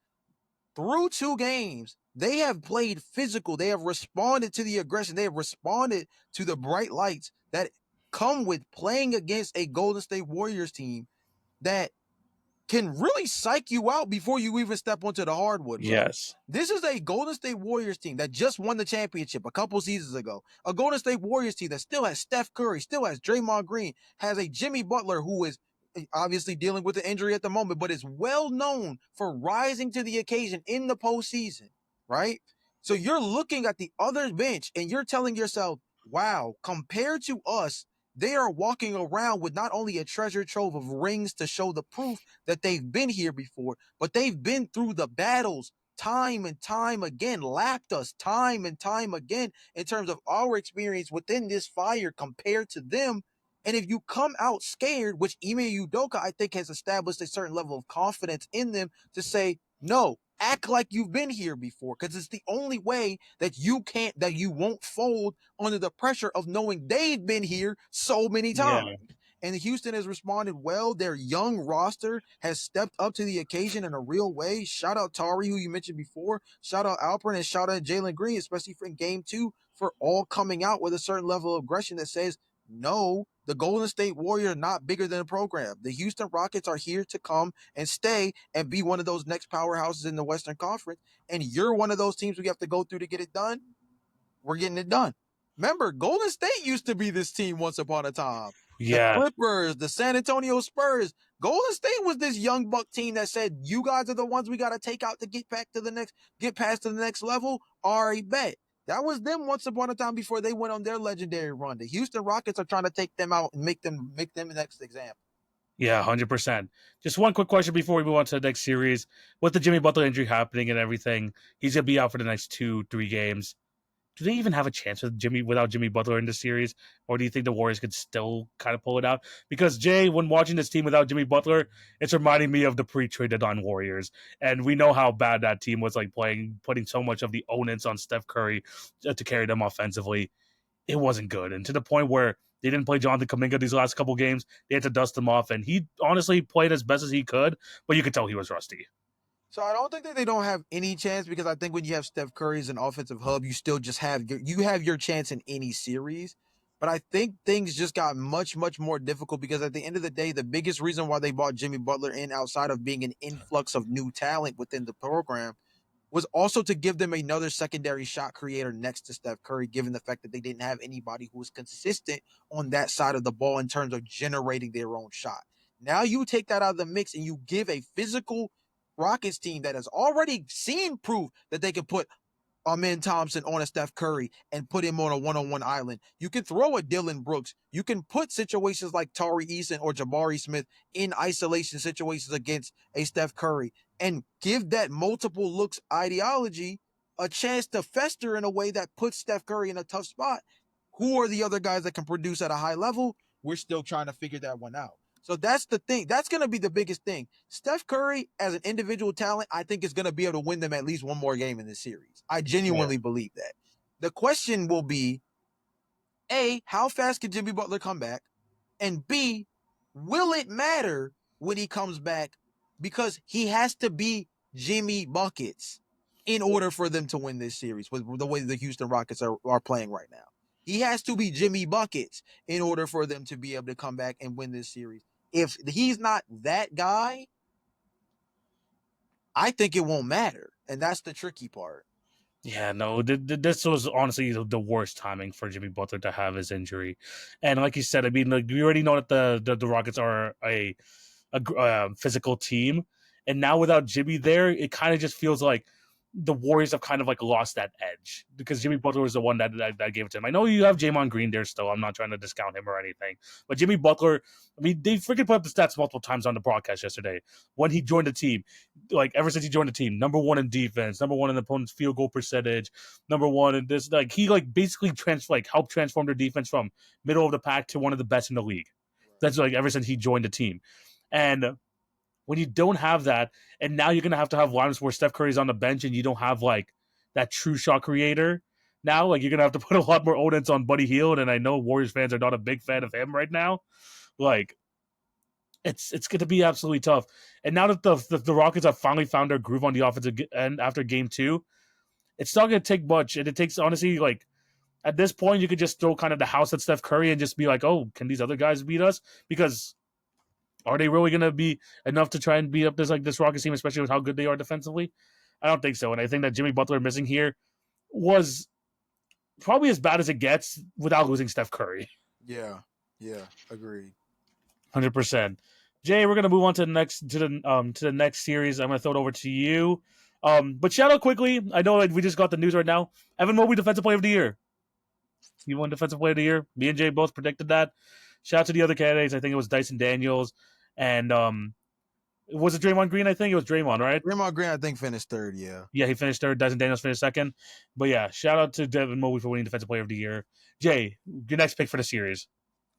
Through 2 games, they have played physical. They have responded to the aggression. They have responded to the bright lights that come with playing against a Golden State Warriors team that can really psych you out before you even step onto the hardwood, bro. Yes. This is a Golden State Warriors team that just won the championship a couple seasons ago. A Golden State Warriors team that still has Steph Curry, still has Draymond Green, has a Jimmy Butler who is obviously dealing with an injury at the moment, but is well known for rising to the occasion in the postseason, right? So you're looking at the other bench and you're telling yourself, wow, compared to us, they are walking around with not only a treasure trove of rings to show the proof that they've been here before, but they've been through the battles time and time again, lapped us time and time again in terms of our experience within this fire compared to them. And if you come out scared, which Ime Udoka, I think, has established a certain level of confidence in them to say, no, act like you've been here before, because it's the only way that you won't fold under the pressure of knowing they've been here so many times. Yeah. And Houston has responded well. Their young roster has stepped up to the occasion in a real way. Shout out Tari, who you mentioned before. Shout out Alpern, and shout out Jalen Green, especially for in game 2, for all coming out with a certain level of aggression that says, no, the Golden State Warriors are not bigger than a program. The Houston Rockets are here to come and stay and be one of those next powerhouses in the Western Conference. And you're one of those teams we have to go through to get it done. We're getting it done. Remember, Golden State used to be this team once upon a time. The Yeah. Clippers, the San Antonio Spurs. Golden State was this young buck team that said, you guys are the ones we got to take out to get past to the next level. Already bet. That was them once upon a time before they went on their legendary run. The Houston Rockets are trying to take them out and make them the next example. Yeah, 100%. Just one quick question before we move on to the next series. With the Jimmy Butler injury happening and everything, he's going to be out for the next 2-3 games. Do they even have a chance without Jimmy Butler in this series? Or do you think the Warriors could still kind of pull it out? Because, Jay, when watching this team without Jimmy Butler, it's reminding me of the pre-traded on Warriors. And we know how bad that team was, like, putting so much of the onus on Steph Curry to carry them offensively. It wasn't good. And to the point where they didn't play Jonathan Kuminga these last couple games. They had to dust him off, and he honestly played as best as he could, but you could tell he was rusty. So I don't think that they don't have any chance, because I think when you have Steph Curry as an offensive hub, you still just have your chance in any series. But I think things just got much, much more difficult, because at the end of the day, the biggest reason why they brought Jimmy Butler in, outside of being an influx of new talent within the program, was also to give them another secondary shot creator next to Steph Curry, given the fact that they didn't have anybody who was consistent on that side of the ball in terms of generating their own shot. Now you take that out of the mix and you give a physical Rockets team that has already seen proof that they can put Amen Thompson on a Steph Curry and put him on a one-on-one island. You can throw a Dylan Brooks. You can put situations like Tari Eason or Jabari Smith in isolation situations against a Steph Curry and give that multiple looks ideology a chance to fester in a way that puts Steph Curry in a tough spot. Who are the other guys that can produce at a high level? We're still trying to figure that one out. So that's the thing. That's going to be the biggest thing. Steph Curry, as an individual talent, I think is going to be able to win them at least one more game in this series. I genuinely believe that. The question will be, A, how fast can Jimmy Butler come back? And B, will it matter when he comes back? Because he has to be Jimmy Buckets in order for them to win this series with the way the Houston Rockets are playing right now. He has to be Jimmy Buckets in order for them to be able to come back and win this series. If he's not that guy, I think it won't matter. And that's the tricky part. Yeah, no, this was honestly the worst timing for Jimmy Butler to have his injury. And like you said, I mean, like, we already know that the Rockets are a physical team. And now without Jimmy there, it kind of just feels like the Warriors have kind of like lost that edge because Jimmy Butler was the one that gave it to him. I know you have Draymond Green there still. I'm not trying to discount him or anything, but Jimmy Butler, I mean, they freaking put up the stats multiple times on the broadcast yesterday when he joined the team. Like ever since he joined the team, number one in defense, number one in opponent's field goal percentage, number one in this. Like he like basically helped transform their defense from middle of the pack to one of the best in the league. That's like ever since he joined the team, and when you don't have that, and now you're gonna have to have lines where Steph Curry's on the bench, and you don't have like that true shot creator. Now, like you're gonna have to put a lot more onus on Buddy Hield, and I know Warriors fans are not a big fan of him right now. Like, it's going to be absolutely tough. And now that the Rockets have finally found their groove on the offensive end after Game 2, it's not going to take much, and it takes honestly like at this point you could just throw kind of the house at Steph Curry and just be like, oh, can these other guys beat us? Because are they really going to be enough to try and beat up this Rockets team, especially with how good they are defensively? I don't think so. And I think that Jimmy Butler missing here was probably as bad as it gets without losing Steph Curry. Yeah, agreed. 100%. Jay, we're gonna move on to the next series. I'm gonna throw it over to you. But shout out quickly. I know we just got the news right now. Evan Mobley, Defensive Player of the Year. He won Defensive Player of the Year. Me and Jay both predicted that. Shout out to the other candidates. I think it was Dyson Daniels and was it Draymond Green? I think it was Draymond, right? Draymond Green, I think, finished third, yeah. Yeah, he finished third. Dyson Daniels finished second. But yeah, shout out to Devin Mobley for winning Defensive Player of the Year. Jay, your next pick for the series.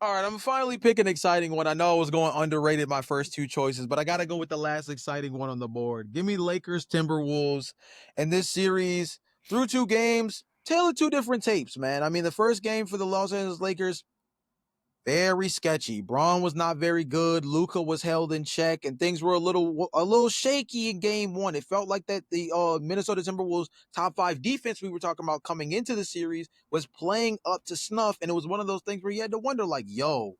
All right, I'm finally picking an exciting one. I know I was going underrated my first two choices, but I got to go with the last exciting one on the board. Give me Lakers, Timberwolves. And this series, through 2 games, tale of 2 different tapes, man. I mean, the first game for the Los Angeles Lakers, very sketchy. Braun was not very good. Luka was held in check, and things were a little shaky in Game 1. It felt like that the Minnesota Timberwolves top 5 defense we were talking about coming into the series was playing up to snuff, and it was one of those things where you had to wonder, like, yo,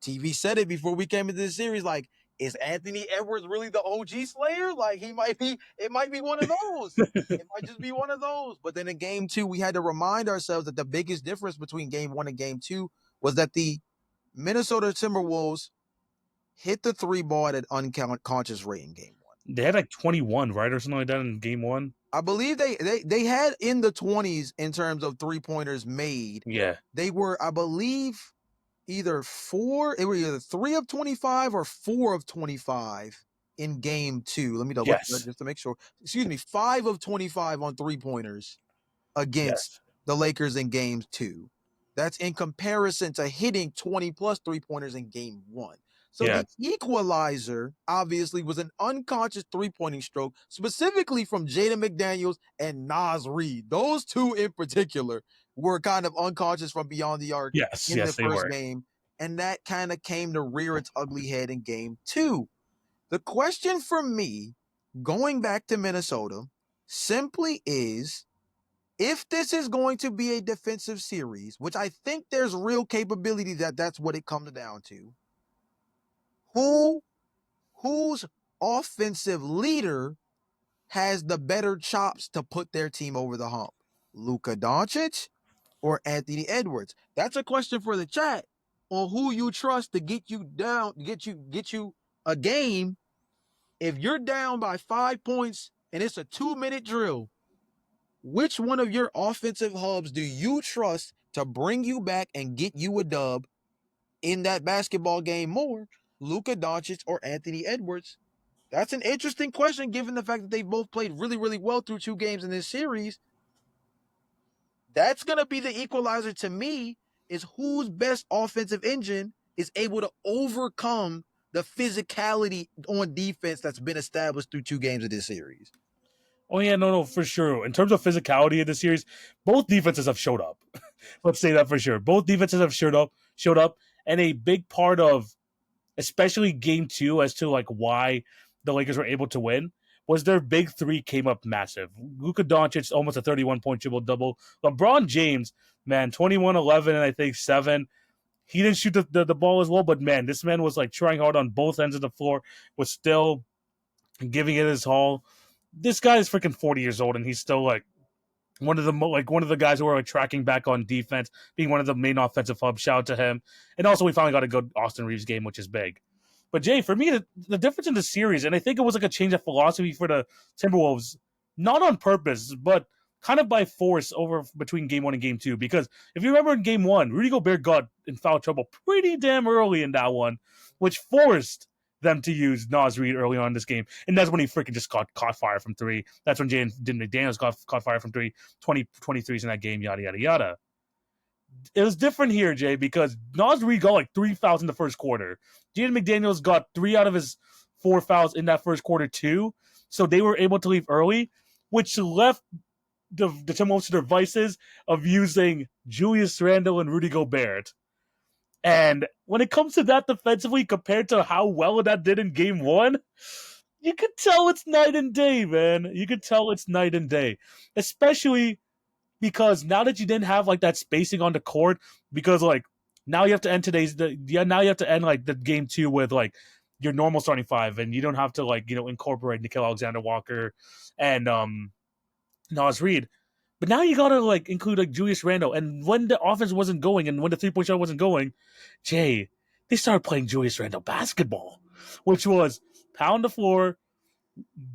TV said it before we came into this series, like, is Anthony Edwards really the OG Slayer? Like, it might be one of those. It might just be one of those. But then in Game 2, we had to remind ourselves that the biggest difference between Game 1 and Game 2 was that the Minnesota Timberwolves hit the 3 ball at an unconscious rate in Game 1. They had like 21, right, or something like that in Game 1. I believe they had in the 20s in terms of 3-pointers made. Yeah. They were, I believe, either 3 of 25 or 4 of 25 in Game 2. Let me double check just to make sure. 5 of 25 on 3-pointers against the Lakers in Game 2. That's in comparison to hitting 20-plus 3-pointers in Game 1. So the equalizer, obviously, was an unconscious 3-pointing stroke, specifically from Jaden McDaniels and Naz Reid. Those two in particular were kind of unconscious from beyond the arc in the first game. And that kind of came to rear its ugly head in Game 2. The question for me, going back to Minnesota, simply is, if this is going to be a defensive series, which I think there's real capability that that's what it comes down to, whose offensive leader has the better chops to put their team over the hump? Luka Doncic or Anthony Edwards? That's a question for the chat on who you trust to get you down, get you a game. If you're down by 5 points and it's a 2-minute drill, which one of your offensive hubs do you trust to bring you back and get you a dub in that basketball game more? Luka Doncic or Anthony Edwards? That's an interesting question given the fact that they've both played really, really well through 2 games in this series. That's going to be the equalizer to me, is whose best offensive engine is able to overcome the physicality on defense that's been established through 2 games of this series. Oh, yeah, no, for sure. In terms of physicality in the series, both defenses have showed up. Let's say that for sure. Both defenses have showed up, and a big part of, especially Game 2, as to like why the Lakers were able to win, was their big 3 came up massive. Luka Doncic, almost a 31-point triple-double. LeBron James, man, 21, 11, and I think 7. He didn't shoot the ball as well, but man, this man was like trying hard on both ends of the floor, was still giving it his all. This guy is freaking 40 years old, and he's still like one of the guys who are like tracking back on defense, being one of the main offensive hubs. Shout out to him. And also, we finally got a good Austin Reeves game, which is big. But Jay, for me, the difference in the series, and I think it was like a change of philosophy for the Timberwolves, not on purpose, but kind of by force over between game 1 and game 2. Because if you remember in game 1, Rudy Gobert got in foul trouble pretty damn early in that one, which forced them to use Nas Reed early on in this game. And that's when he freaking just caught fire from three. That's when Jaden McDaniels caught fire from three, 23s in that game, yada, yada, yada. It was different here, Jay, because Nas Reed got like 3 fouls in the first quarter. Jaden McDaniels got 3 out of his 4 fouls in that first quarter, too. So they were able to leave early, which left the Timberwolves to their vices of using Julius Randle and Rudy Gobert. And when it comes to that defensively, compared to how well that did in game 1, you could tell it's night and day, man. You could tell it's night and day. Especially because now that you didn't have like that spacing on the court, because like now you have to end now you have to end like the game 2 with like your normal starting 5, and you don't have to like, incorporate Nickeil Alexander-Walker and Nas Reed. But now you gotta like include like Julius Randle, and when the offense wasn't going and when the 3-point shot wasn't going, Jay, they started playing Julius Randle basketball, which was pound the floor,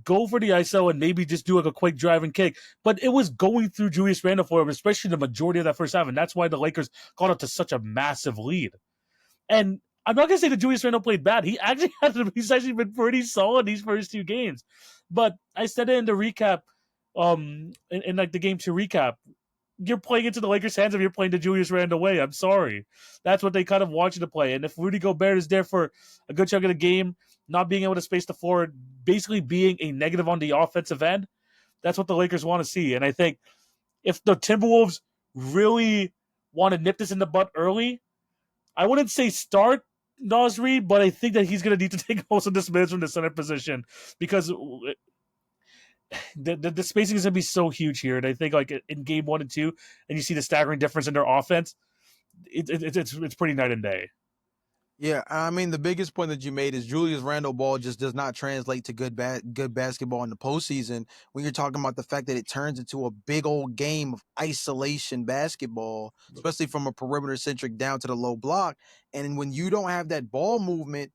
go for the ISO, and maybe just do like a quick drive and kick. But it was going through Julius Randle for him, especially the majority of that first half, and that's why the Lakers got up to such a massive lead. And I'm not gonna say that Julius Randle played bad. He's actually been pretty solid these first 2 games. But I said it in the recap, in like the game 2 recap, you're playing into the Lakers' hands if you're playing the Julius Randle way. I'm sorry. That's what they kind of want you to play. And if Rudy Gobert is there for a good chunk of the game, not being able to space the floor, basically being a negative on the offensive end, that's what the Lakers want to see. And I think if the Timberwolves really want to nip this in the butt early, I wouldn't say start Nas Reed, but I think that he's going to need to take most of this minutes from the center position, because the spacing is going to be so huge here. And I think like in game 1 and 2, and you see the staggering difference in their offense, it's pretty night and day. Yeah, I mean, the biggest point that you made is Julius Randle ball just does not translate to good basketball in the postseason when you're talking about the fact that it turns into a big old game of isolation basketball, especially from a perimeter-centric down to the low block. And when you don't have that ball movement,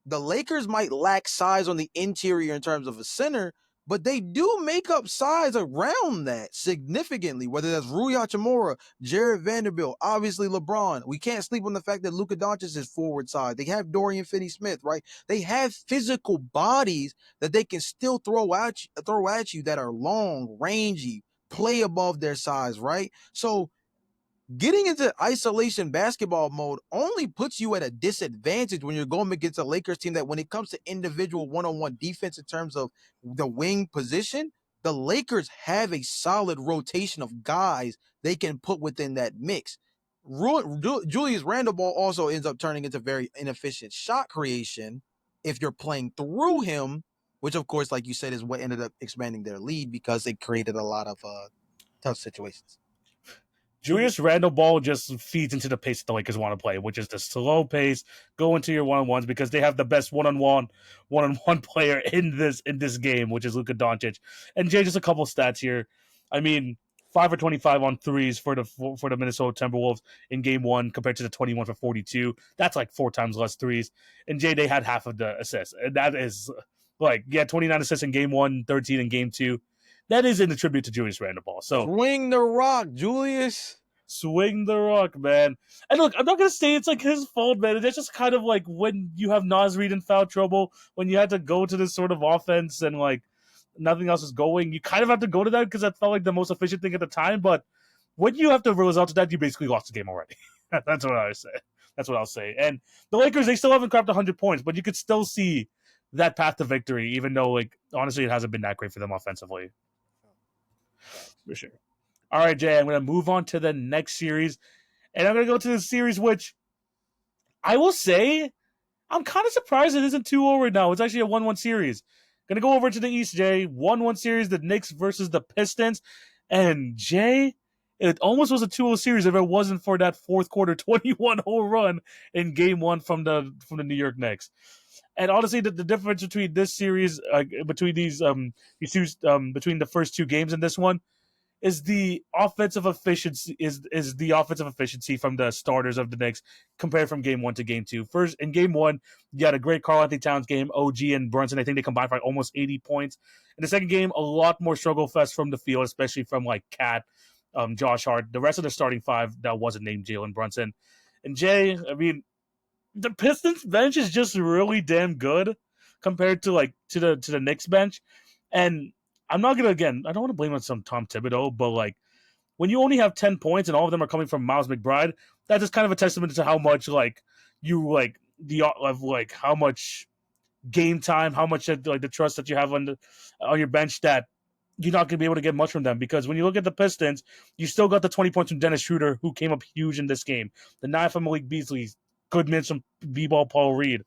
the Lakers might lack size on the interior in terms of a center, but they do make up size around that significantly, whether that's Rui Hachimura, Jared Vanderbilt, obviously LeBron. We can't sleep on the fact that Luka Doncic is forward side. They have Dorian Finney-Smith, right? They have physical bodies that they can still throw at you that are long, rangy, play above their size, right? So getting into isolation basketball mode only puts you at a disadvantage when you're going against a Lakers team that when it comes to individual one-on-one defense in terms of the wing position, the Lakers have a solid rotation of guys they can put within that mix. Julius Randle ball also ends up turning into very inefficient shot creation if you're playing through him, which of course, like you said, is what ended up expanding their lead because it created a lot of tough situations. Julius Randle ball just feeds into the pace that the Lakers want to play, which is the slow pace, go into your one-on-ones, because they have the best one-on-one player in this game, which is Luka Doncic. And Jay, just a couple stats here. I mean, 5 for 25 on threes for the Minnesota Timberwolves in game 1 compared to the 21 for 42. That's like 4 times less threes. And Jay, they had half of the assists. And that is like, 29 assists in game 1, 13 in game 2. That is in the tribute to Julius Randle ball. So swing the rock, Julius. Swing the rock, man. And look, I'm not gonna say it's like his fault, man. It's just kind of like when you have Nas Reed in foul trouble, when you had to go to this sort of offense and like nothing else is going, you kind of have to go to that because that felt like the most efficient thing at the time. But when you have to result to that, you basically lost the game already. That's what I say. That's what I'll say. And the Lakers, they still haven't cracked 100 points, but you could still see that path to victory, even though, like, honestly, it hasn't been that great for them offensively. For sure. All right, Jay, I'm going to move on to the next series, and I'm going to go to the series which I will say I'm kind of surprised it isn't 2-0 right now. It's actually a 1-1 series. Going to go over to the East, Jay. 1-1 series, the Knicks versus the Pistons. And, Jay, it almost was a 2-0 series if it wasn't for that fourth quarter 21-0 run in Game 1 from the New York Knicks. And honestly, the difference between this series, between the first 2 games in this one, is the offensive efficiency is the offensive efficiency from the starters of the Knicks compared from game 1 to game 2. First, in game 1, you had a great Karl-Anthony Towns game. OG and Brunson, I think they combined for like almost 80 points. In the second game, a lot more struggle fest from the field, especially from like Cat, Josh Hart, the rest of the starting five that wasn't named Jalen Brunson. And Jay, I mean, the Pistons bench is just really damn good compared to the Knicks bench. And I'm not gonna again, I don't want to blame on some Tom Thibodeau, but like when you only have 10 points and all of them are coming from Miles McBride, that's just kind of a testament to how much like you like the of like how much game time, how much like the trust that you have on your bench that you're not going to be able to get much from them because when you look at the Pistons, you still got the 20 points from Dennis Schroeder, who came up huge in this game. The 9 from Malik Beasley, good minutes from B-Ball Paul Reed.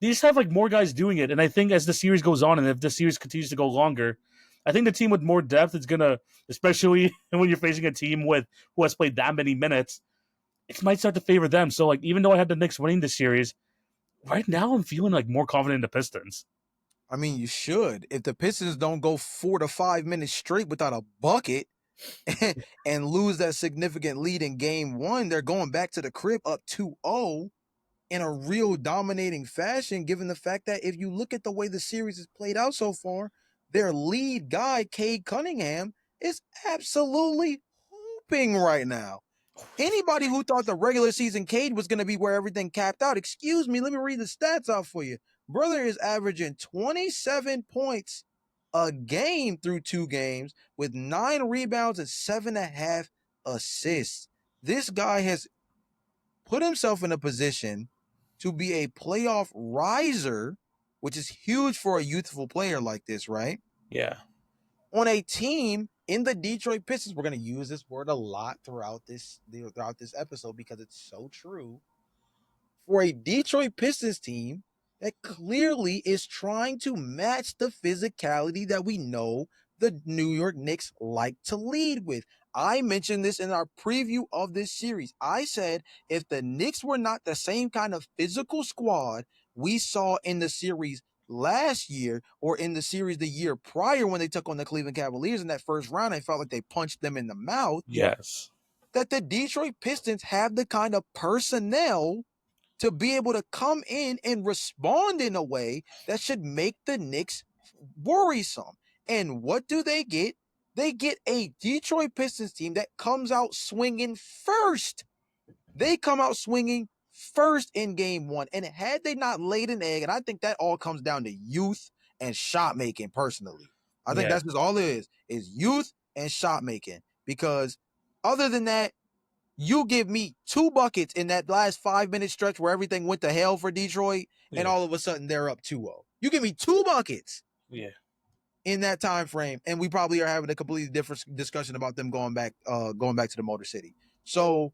They just have like more guys doing it, and I think as the series goes on, and if the series continues to go longer, I think the team with more depth is gonna, especially when you're facing a team with who has played that many minutes, it might start to favor them. So like, even though I had the Knicks winning this series, right now I'm feeling like more confident in the Pistons. I mean, you should. If the Pistons don't go 4 to 5 minutes straight without a bucket and lose that significant lead in game 1, they're going back to the crib up 2-0 in a real dominating fashion, given the fact that if you look at the way the series has played out so far, their lead guy, Cade Cunningham, is absolutely hooping right now. Anybody who thought the regular season Cade was going to be where everything capped out, excuse me, let me read the stats out for you. Brother is averaging 27 points a game through 2 games with 9 rebounds and 7.5 assists. This guy has put himself in a position to be a playoff riser, which is huge for a youthful player like this, right? Yeah. On a team in the Detroit Pistons, we're going to use this word a lot throughout this episode because it's so true. For a Detroit Pistons team that clearly is trying to match the physicality that we know the New York Knicks like to lead with. I mentioned this in our preview of this series. I said if the Knicks were not the same kind of physical squad we saw in the series last year or in the series the year prior when they took on the Cleveland Cavaliers in that first round, I felt like they punched them in the mouth. Yes. That the Detroit Pistons have the kind of personnel to be able to come in and respond in a way that should make the Knicks worrisome. And what do they get? They get a Detroit Pistons team that comes out swinging first. They come out swinging first in game 1. And had they not laid an egg, and I think that all comes down to youth and shot making personally. I think that's just all it is youth and shot making. Because other than that, you give me 2 buckets in that last 5-minute stretch where everything went to hell for Detroit, and all of a sudden they're up 2-0. You give me 2 buckets in that time frame, and we probably are having a completely different discussion about them going back to the Motor City. So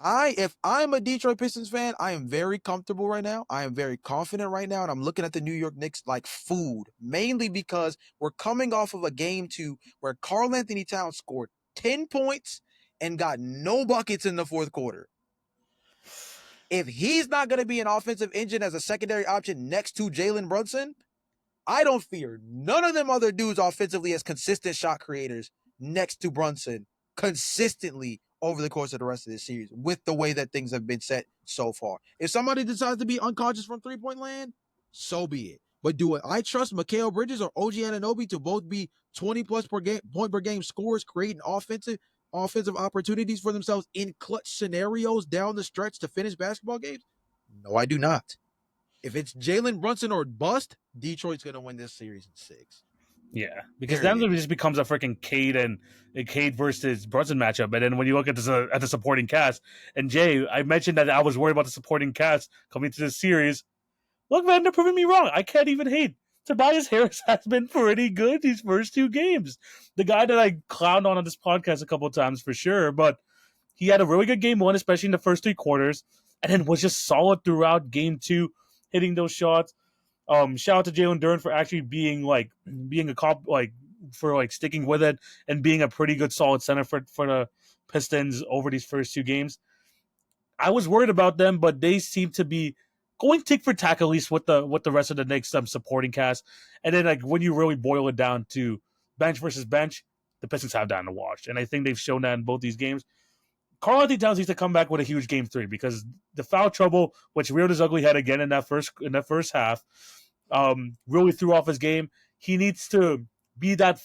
if I'm a Detroit Pistons fan, I am very comfortable right now. I am very confident right now, and I'm looking at the New York Knicks like food, mainly because we're coming off of a game 2 where Karl-Anthony Towns scored 10 points and got no buckets in the fourth quarter. If he's not going to be an offensive engine as a secondary option next to Jalen Brunson, I don't fear none of them other dudes offensively as consistent shot creators next to Brunson consistently over the course of the rest of this series with the way that things have been set so far. If somebody decides to be unconscious from three-point land, so be it. But do I trust Mikal Bridges or OG Anunoby to both be 20-plus point per game scorers, creating offensive opportunities for themselves in clutch scenarios down the stretch to finish basketball games? No, I do not. If it's Jalen Brunson or bust, Detroit's going to win this series in 6. Yeah, because then it just becomes a freaking Cade versus Brunson matchup. And then when you look at the supporting cast, and Jay, I mentioned that I was worried about the supporting cast coming to this series. Look, man, they're proving me wrong. I can't even hate. Tobias Harris has been pretty good these first 2 games. The guy that I clowned on this podcast a couple of times for sure, but he had a really good game 1, especially in the first 3 quarters, and then was just solid throughout game 2, hitting those shots. Shout out to Jalen Duren for actually being a cop, for sticking with it and being a pretty good solid center for the Pistons over these first 2 games. I was worried about them, but they seem to be going tick for tack at least with the rest of the Knicks supporting cast. And then when you really boil it down to bench versus bench, the Pistons have that in the wash. And I think they've shown that in both these games. Karl-Anthony Towns needs to come back with a huge game 3 because the foul trouble, which reared his ugly head again in that first half, really threw off his game. He needs to be that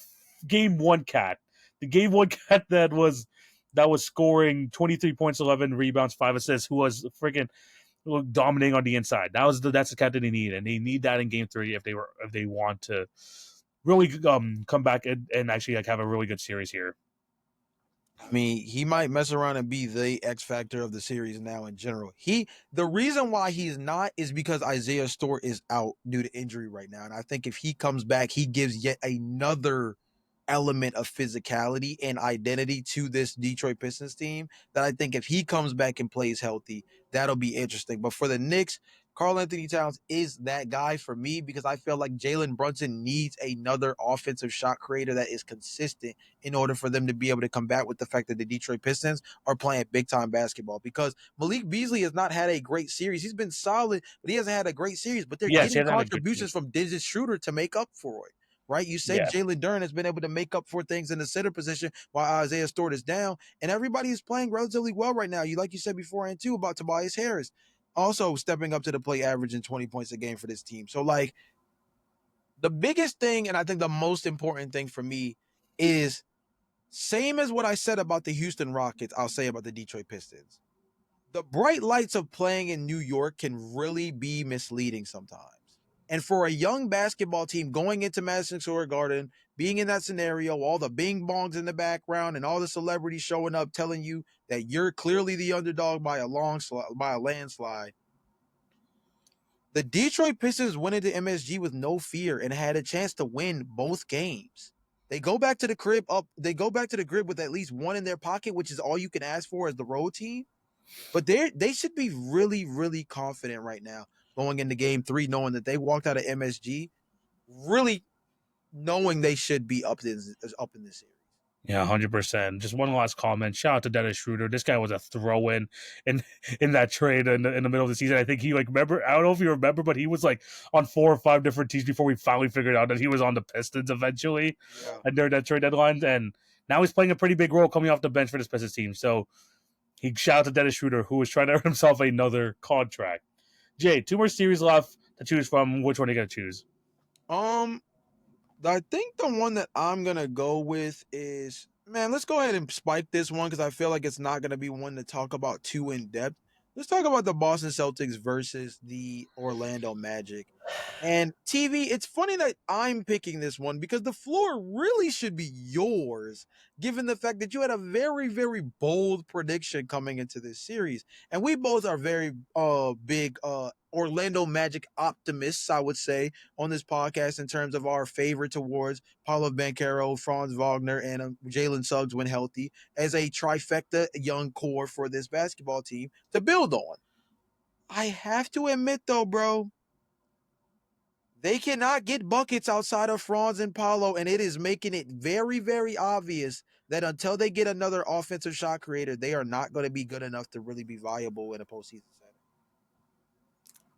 game 1 cat, the game 1 cat that was scoring 23 points, 11 rebounds, 5 assists, who was freaking dominating on the inside. That's the cat that they need, and they need that in game 3 if they want to really come back and actually like have a really good series here. I mean, he might mess around and be the X factor of the series now in general. The reason why he's not is because Isaiah Stewart is out due to injury right now. And I think if he comes back, he gives yet another element of physicality and identity to this Detroit Pistons team that I think if he comes back and plays healthy, that'll be interesting. But for the Knicks, Karl-Anthony Towns is that guy for me because I feel like Jalen Brunson needs another offensive shot creator that is consistent in order for them to be able to combat with the fact that the Detroit Pistons are playing big-time basketball. Because Malik Beasley has not had a great series. He's been solid, but he hasn't had a great series. But they're getting contributions from Dennis Schroeder to make up for it. Right? You said Jalen Duren has been able to make up for things in the center position while Isaiah Stewart is down. And everybody is playing relatively well right now. Like you said beforehand, too, about Tobias Harris. Also stepping up to the plate, averaging 20 points a game for this team. So, like, the biggest thing, and I think the most important thing for me is same as what I said about the Houston Rockets, I'll say about the Detroit Pistons. The bright lights of playing in New York can really be misleading sometimes. And for a young basketball team going into Madison Square Garden, being in that scenario, all the bing bongs in the background and all the celebrities showing up telling you that you're clearly the underdog by a landslide. The Detroit Pistons went into MSG with no fear and had a chance to win both games. They go back to the crib with at least one in their pocket, which is all you can ask for as the road team. But they should be really, really confident right now going into game 3, knowing that they walked out of MSG, really knowing they should be up in this series. Yeah, 100%. Just one last comment. Shout out to Dennis Schroeder. This guy was a throw-in in that trade in the middle of the season. I think he remember. I don't know if you remember, but he was on 4 or 5 different teams before we finally figured out that he was on the Pistons eventually, and during that trade deadline. And now he's playing a pretty big role coming off the bench for this Pistons team. So he shout out to Dennis Schroeder, who was trying to earn himself another contract. Jay, 2 more series left to choose from. Which one are you gonna choose? I think the one that I'm going to go with is, man, let's go ahead and spike this one because I feel like it's not going to be one to talk about too in depth. Let's talk about the Boston Celtics versus the Orlando Magic. And TV, it's funny that I'm picking this one because the floor really should be yours, given the fact that you had a very, very bold prediction coming into this series. And we both are very big Orlando Magic optimists, I would say, on this podcast in terms of our favor towards Paulo Banchero, Franz Wagner, and Jalen Suggs when healthy as a trifecta young core for this basketball team to build on. I have to admit, though, bro, they cannot get buckets outside of Franz and Paulo, and it is making it very, very obvious that until they get another offensive shot creator, they are not going to be good enough to really be viable in a postseason setting.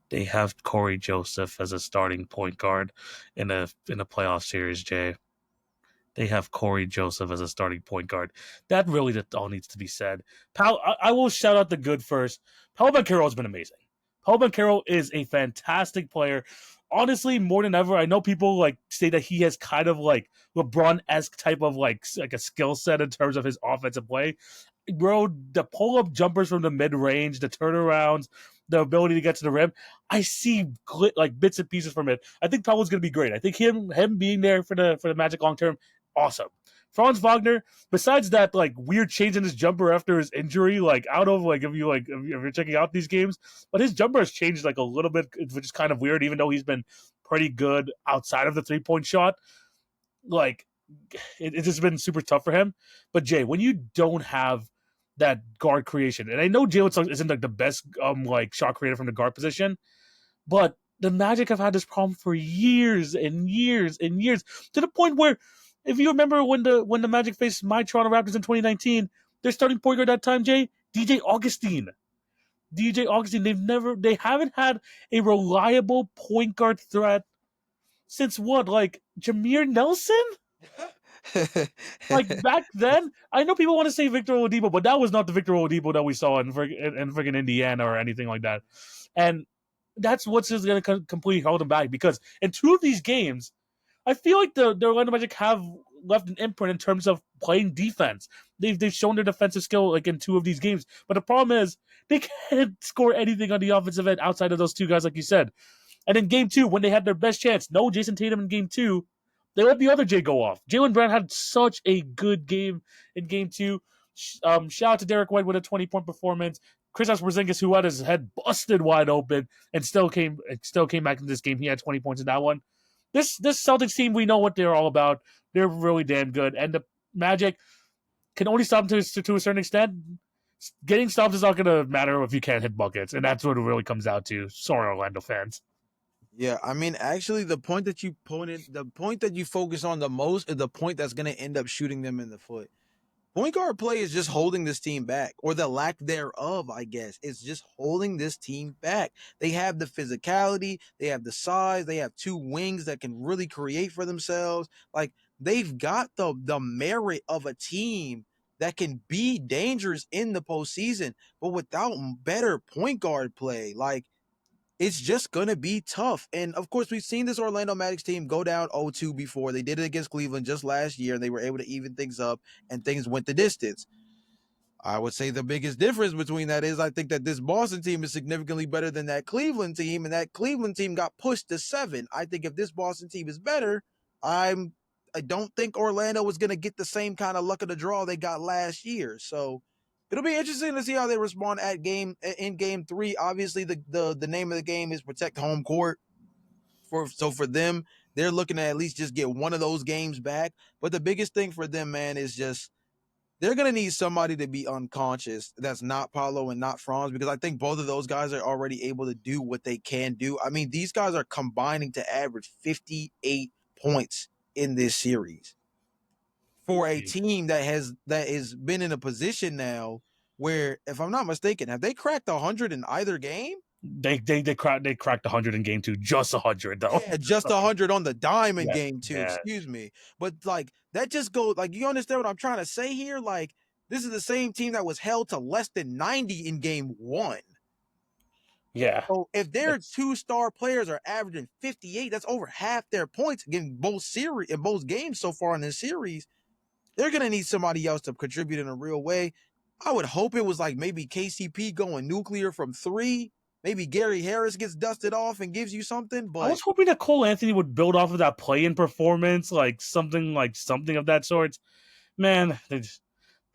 They have Corey Joseph as a starting point guard in a playoff series, Jay. They have Corey Joseph as a starting point guard. That really all needs to be said. I will shout out the good first. Paulo Banchero has been amazing. Paulo Banchero is a fantastic player. Honestly, more than ever, I know people say that he has kind of LeBron-esque type of like a skill set in terms of his offensive play. Bro, the pull-up jumpers from the mid-range, the turnarounds, the ability to get to the rim, I see bits and pieces from it. I think Paulo's going to be great. I think him being there for the Magic long-term, awesome. Franz Wagner, besides that weird change in his jumper after his injury, I don't know if you're checking out these games, but his jumper has changed a little bit, which is kind of weird, even though he's been pretty good outside of the 3-point shot. It's just been super tough for him. But Jay, when you don't have that guard creation, and I know Jalen Suggs isn't the best shot creator from the guard position, but the Magic have had this problem for years and years and years, to the point where, if you remember when the Magic faced my Toronto Raptors in 2019, their starting point guard that time, Jay, DJ Augustine. They haven't had a reliable point guard threat since what, Jameer Nelson? Like back then, I know people want to say Victor Oladipo, but that was not the Victor Oladipo that we saw in friggin' Indiana or anything like that. And that's what's just going to completely hold them back, because in two of these games, I feel like the Orlando Magic have left an imprint in terms of playing defense. They've shown their defensive skill like in two of these games, but the problem is they can't score anything on the offensive end outside of those two guys, like you said. And in game two, when they had their best chance, no Jason Tatum in game two, they let the other J go off. Jalen Brown had such a good game in game two. Shout out to Derek White with a 20-point performance. Kristaps Porzingis, who had his head busted wide open and still came back in this game. He had 20 points in that one. This Celtics team, we know what they're all about. They're really damn good, and the Magic can only stop them to a certain extent. Getting stops is not going to matter if you can't hit buckets, and that's what it really comes out to. Sorry, Orlando fans. Yeah, I mean, actually, the point that you focus on the most is the point that's going to end up shooting them in the foot. Point guard play is just holding this team back, or the lack thereof, I guess. It's just holding this team back. They have the physicality, they have the size, they have two wings that can really create for themselves. Like, they've got the merit of a team that can be dangerous in the postseason, but without better point guard play, like, it's just going to be tough. And of course, we've seen this Orlando Magic team go down 0-2 before. They did it against Cleveland just last year, and they were able to even things up, and things went the distance. I would say the biggest difference between that is I think that this Boston team is significantly better than that Cleveland team, and that Cleveland team got pushed to 7. I think if this Boston team is better, I don't think Orlando was going to get the same kind of luck of the draw they got last year. So it'll be interesting to see how they respond in game 3. Obviously, the name of the game is protect home court. So for them, they're looking to at least just get one of those games back. But the biggest thing for them, man, is just they're going to need somebody to be unconscious that's not Paolo and not Franz, because I think both of those guys are already able to do what they can do. I mean, these guys are combining to average 58 points in this series for a team that has been in a position now where, if I'm not mistaken, have they cracked 100 in either game? They cracked 100 in game two, just 100 though. Yeah, just 100 on the dime in game 2. Yeah. Excuse me, but like that just goes like, you understand what I'm trying to say here? Like, this is the same team that was held to less than 90 in game 1. Yeah. So if their 2-star players are averaging 58, that's over half their points in both games so far in this series. They're gonna need somebody else to contribute in a real way. I would hope it was like maybe KCP going nuclear from 3. Maybe Gary Harris gets dusted off and gives you something. But I was hoping that Cole Anthony would build off of that play-in performance, like something of that sort. Man, this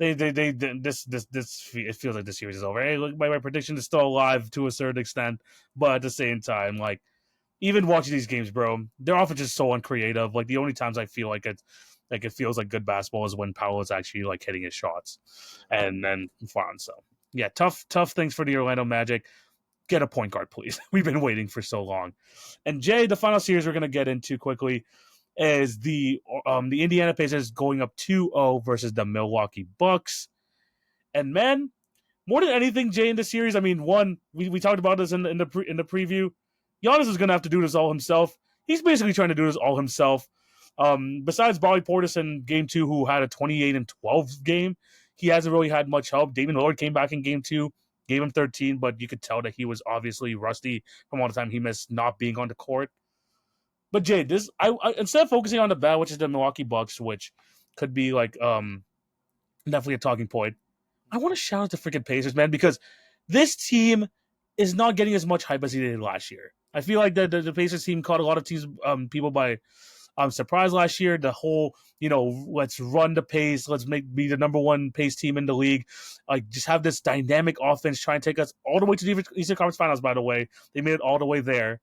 it feels like this series is over. Hey, look, my prediction is still alive to a certain extent, but at the same time, like, even watching these games, bro, their offense is so uncreative. Like, the only times I feel like it feels like good basketball is when Powell is actually like hitting his shots, and then Franz. So yeah, tough things for the Orlando Magic. Get a point guard, please. We've been waiting for so long. And Jay, the final series we're going to get into quickly is the Indiana Pacers going up 2-0 versus the Milwaukee Bucks. And man, more than anything, Jay, in the series, I mean, one, we talked about this in the preview. Giannis is going to have to do this all himself. He's basically trying to do this all himself. Besides Bobby Portis in game 2, who had a 28-12 game, he hasn't really had much help. Damian Lillard came back in game 2, gave him 13, but you could tell that he was obviously rusty from all the time he missed not being on the court. But Jay, I instead of focusing on the bad, which is the Milwaukee Bucks, which could be like definitely a talking point, I want to shout out the freaking Pacers, man, because this team is not getting as much hype as he did last year. I feel like the Pacers team caught a lot of people by surprise last year. The whole, let's run the pace, let's be the number one pace team in the league. Like, just have this dynamic offense, try and take us all the way to the Eastern Conference Finals. By the way, they made it all the way there.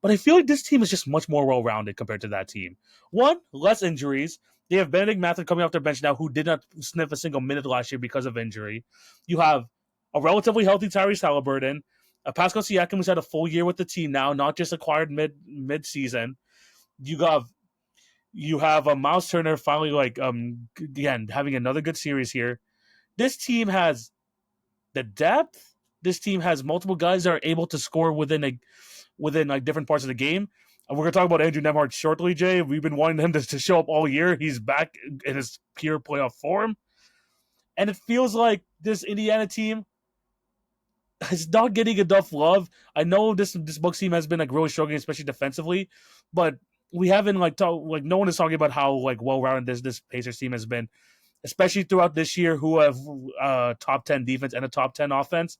But I feel like this team is just much more well-rounded compared to that team. One, less injuries. They have Benedict Mathurin coming off their bench now, who did not sniff a single minute last year because of injury. You have a relatively healthy Tyrese Haliburton, Pascal Siakam, who's had a full year with the team now, not just acquired mid-season. You have a Miles Turner finally, again, having another good series here. This team has the depth. This team has multiple guys that are able to score within different parts of the game. We're going to talk about Andrew Nemhart shortly, Jay. We've been wanting him to show up all year. He's back in his pure playoff form. And it feels like this Indiana team is not getting enough love. I know this Bucks team has been like really struggling, especially defensively, but we haven't no one is talking about how like well rounded this Pacers team has been, especially throughout this year, who have top 10 defense and a top 10 offense,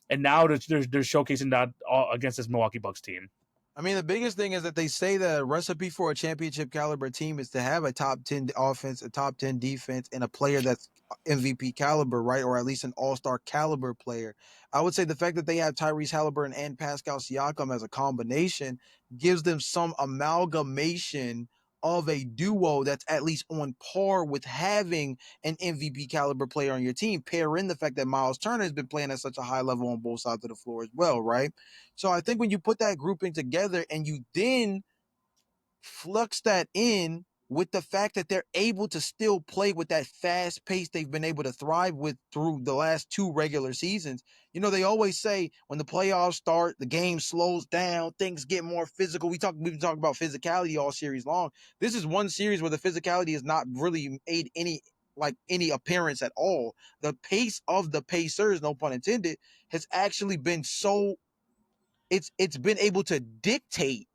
and now they're showcasing that against this Milwaukee Bucks team. I mean, the biggest thing is that they say that a recipe for a championship caliber team is to have a top 10 offense, a top 10 defense, and a player that's MVP caliber, right? Or at least an all-star caliber player. I would say the fact that they have Tyrese Halliburton and Pascal Siakam as a combination gives them some amalgamation of a duo that's at least on par with having an MVP caliber player on your team. Pair in the fact that Miles Turner has been playing at such a high level on both sides of the floor as well, right? So I think when you put that grouping together and you then flux that in with the fact that they're able to still play with that fast pace they've been able to thrive with through the last two regular seasons. You know, they always say when the playoffs start, the game slows down, things get more physical. We've been talking about physicality all series long. This is one series where the physicality has not really made any appearance at all. The pace of the Pacers, no pun intended, has actually been so it's been able to dictate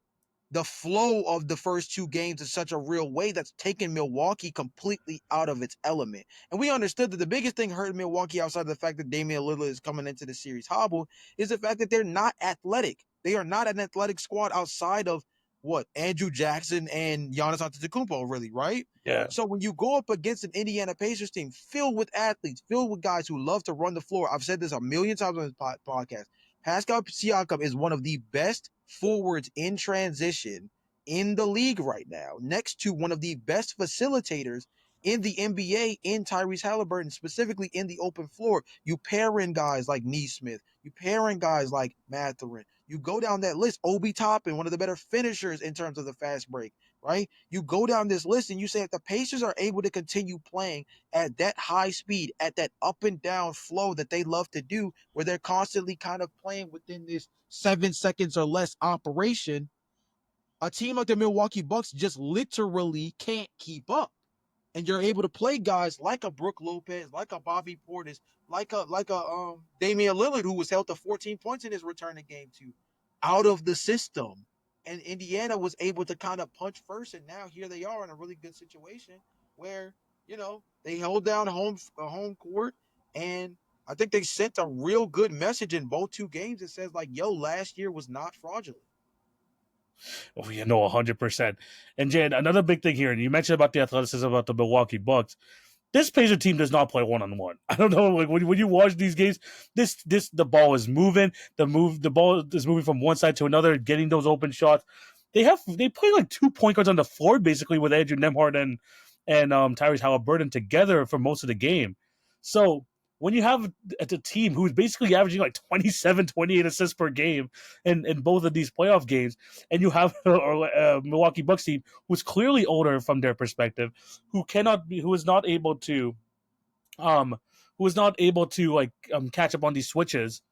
the flow of the first two games in such a real way that's taken Milwaukee completely out of its element. And we understood that the biggest thing hurting Milwaukee outside of the fact that Damian Lillard is coming into the series hobble is the fact that they're not athletic. They are not an athletic squad outside of what Andrew Jackson and Giannis Antetokounmpo, really, right? Yeah. So when you go up against an Indiana Pacers team filled with athletes, filled with guys who love to run the floor, I've said this a million times on this podcast. Pascal Siakam is one of the best forwards in transition in the league right now, next to one of the best facilitators in the NBA in Tyrese Halliburton, specifically in the open floor. You pair in guys like Neesmith, you pair in guys like Mathurin. You go down that list, Obi Toppin, one of the better finishers in terms of the fast break, right? You go down this list and you say if the Pacers are able to continue playing at that high speed, at that up and down flow that they love to do, where they're constantly kind of playing within this 7 seconds or less operation, a team like the Milwaukee Bucks just literally can't keep up. And you're able to play guys like a Brook Lopez, like a Bobby Portis, like a Damian Lillard, who was held to 14 points in his return to game two, out of the system. And Indiana was able to kind of punch first, and now here they are in a really good situation where they held down home court, and I think they sent a real good message in both two games that says like, "Yo, last year was not fraudulent." Oh, 100%. And Jan, another big thing here, and you mentioned about the athleticism about the Milwaukee Bucks. This Pacer team does not play one on one. I don't know, like when you watch these games, the ball is moving. The ball is moving from one side to another, getting those open shots. They play like 2 point guards on the floor basically with Andrew Nemhart and Tyrese Halliburton together for most of the game. So when you have a team who's basically averaging like 27, 28 assists per game in both of these playoff games, and you have a Milwaukee Bucks team who's clearly older from their perspective, who is not able to um catch up on these switches,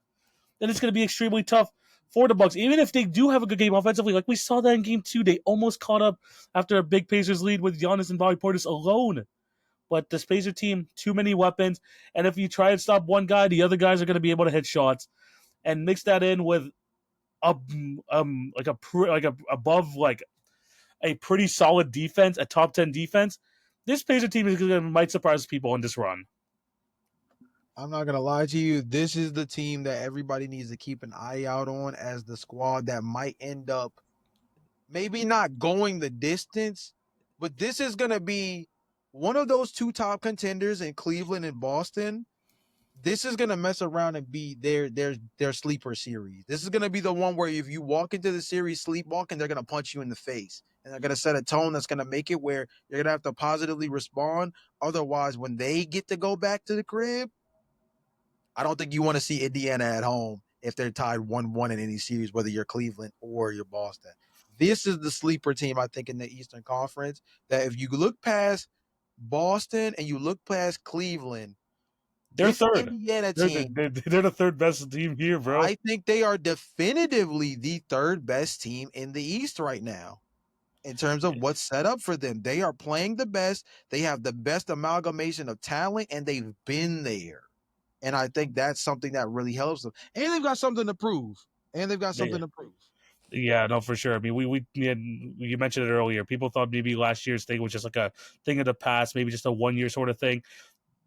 then it's going to be extremely tough for the Bucks. Even if they do have a good game offensively, like we saw that in game two, they almost caught up after a big Pacers lead with Giannis and Bobby Portis alone. But this Pacer team, too many weapons, and if you try and stop one guy, the other guys are going to be able to hit shots. And mix that in with above like a pretty solid defense, a top 10 defense. This Pacer team might surprise people in this run. I'm not gonna lie to you. This is the team that everybody needs to keep an eye out on as the squad that might end up maybe not going the distance, but this is gonna be one of those two top contenders in Cleveland and Boston. This is gonna mess around and be their sleeper series. This is gonna be the one where if you walk into the series sleepwalking, they're gonna punch you in the face. And they're gonna set a tone that's gonna make it where you're gonna have to positively respond. Otherwise, when they get to go back to the crib, I don't think you want to see Indiana at home if they're tied 1-1 in any series, whether you're Cleveland or you're Boston. This is the sleeper team, I think, in the Eastern Conference, that if you look past Boston and you look past Cleveland, They're This third. Indiana They're team, they're the third best team here, bro. I think they are definitively the third best team in the East right now in terms of what's set up for them. They are playing the best. They have the best amalgamation of talent, and they've been there. And I think that's something that really helps them. And they've got something to prove. Yeah, no, for sure. I mean, you mentioned it earlier. People thought maybe last year's thing was just like a thing of the past, maybe just a 1 year sort of thing.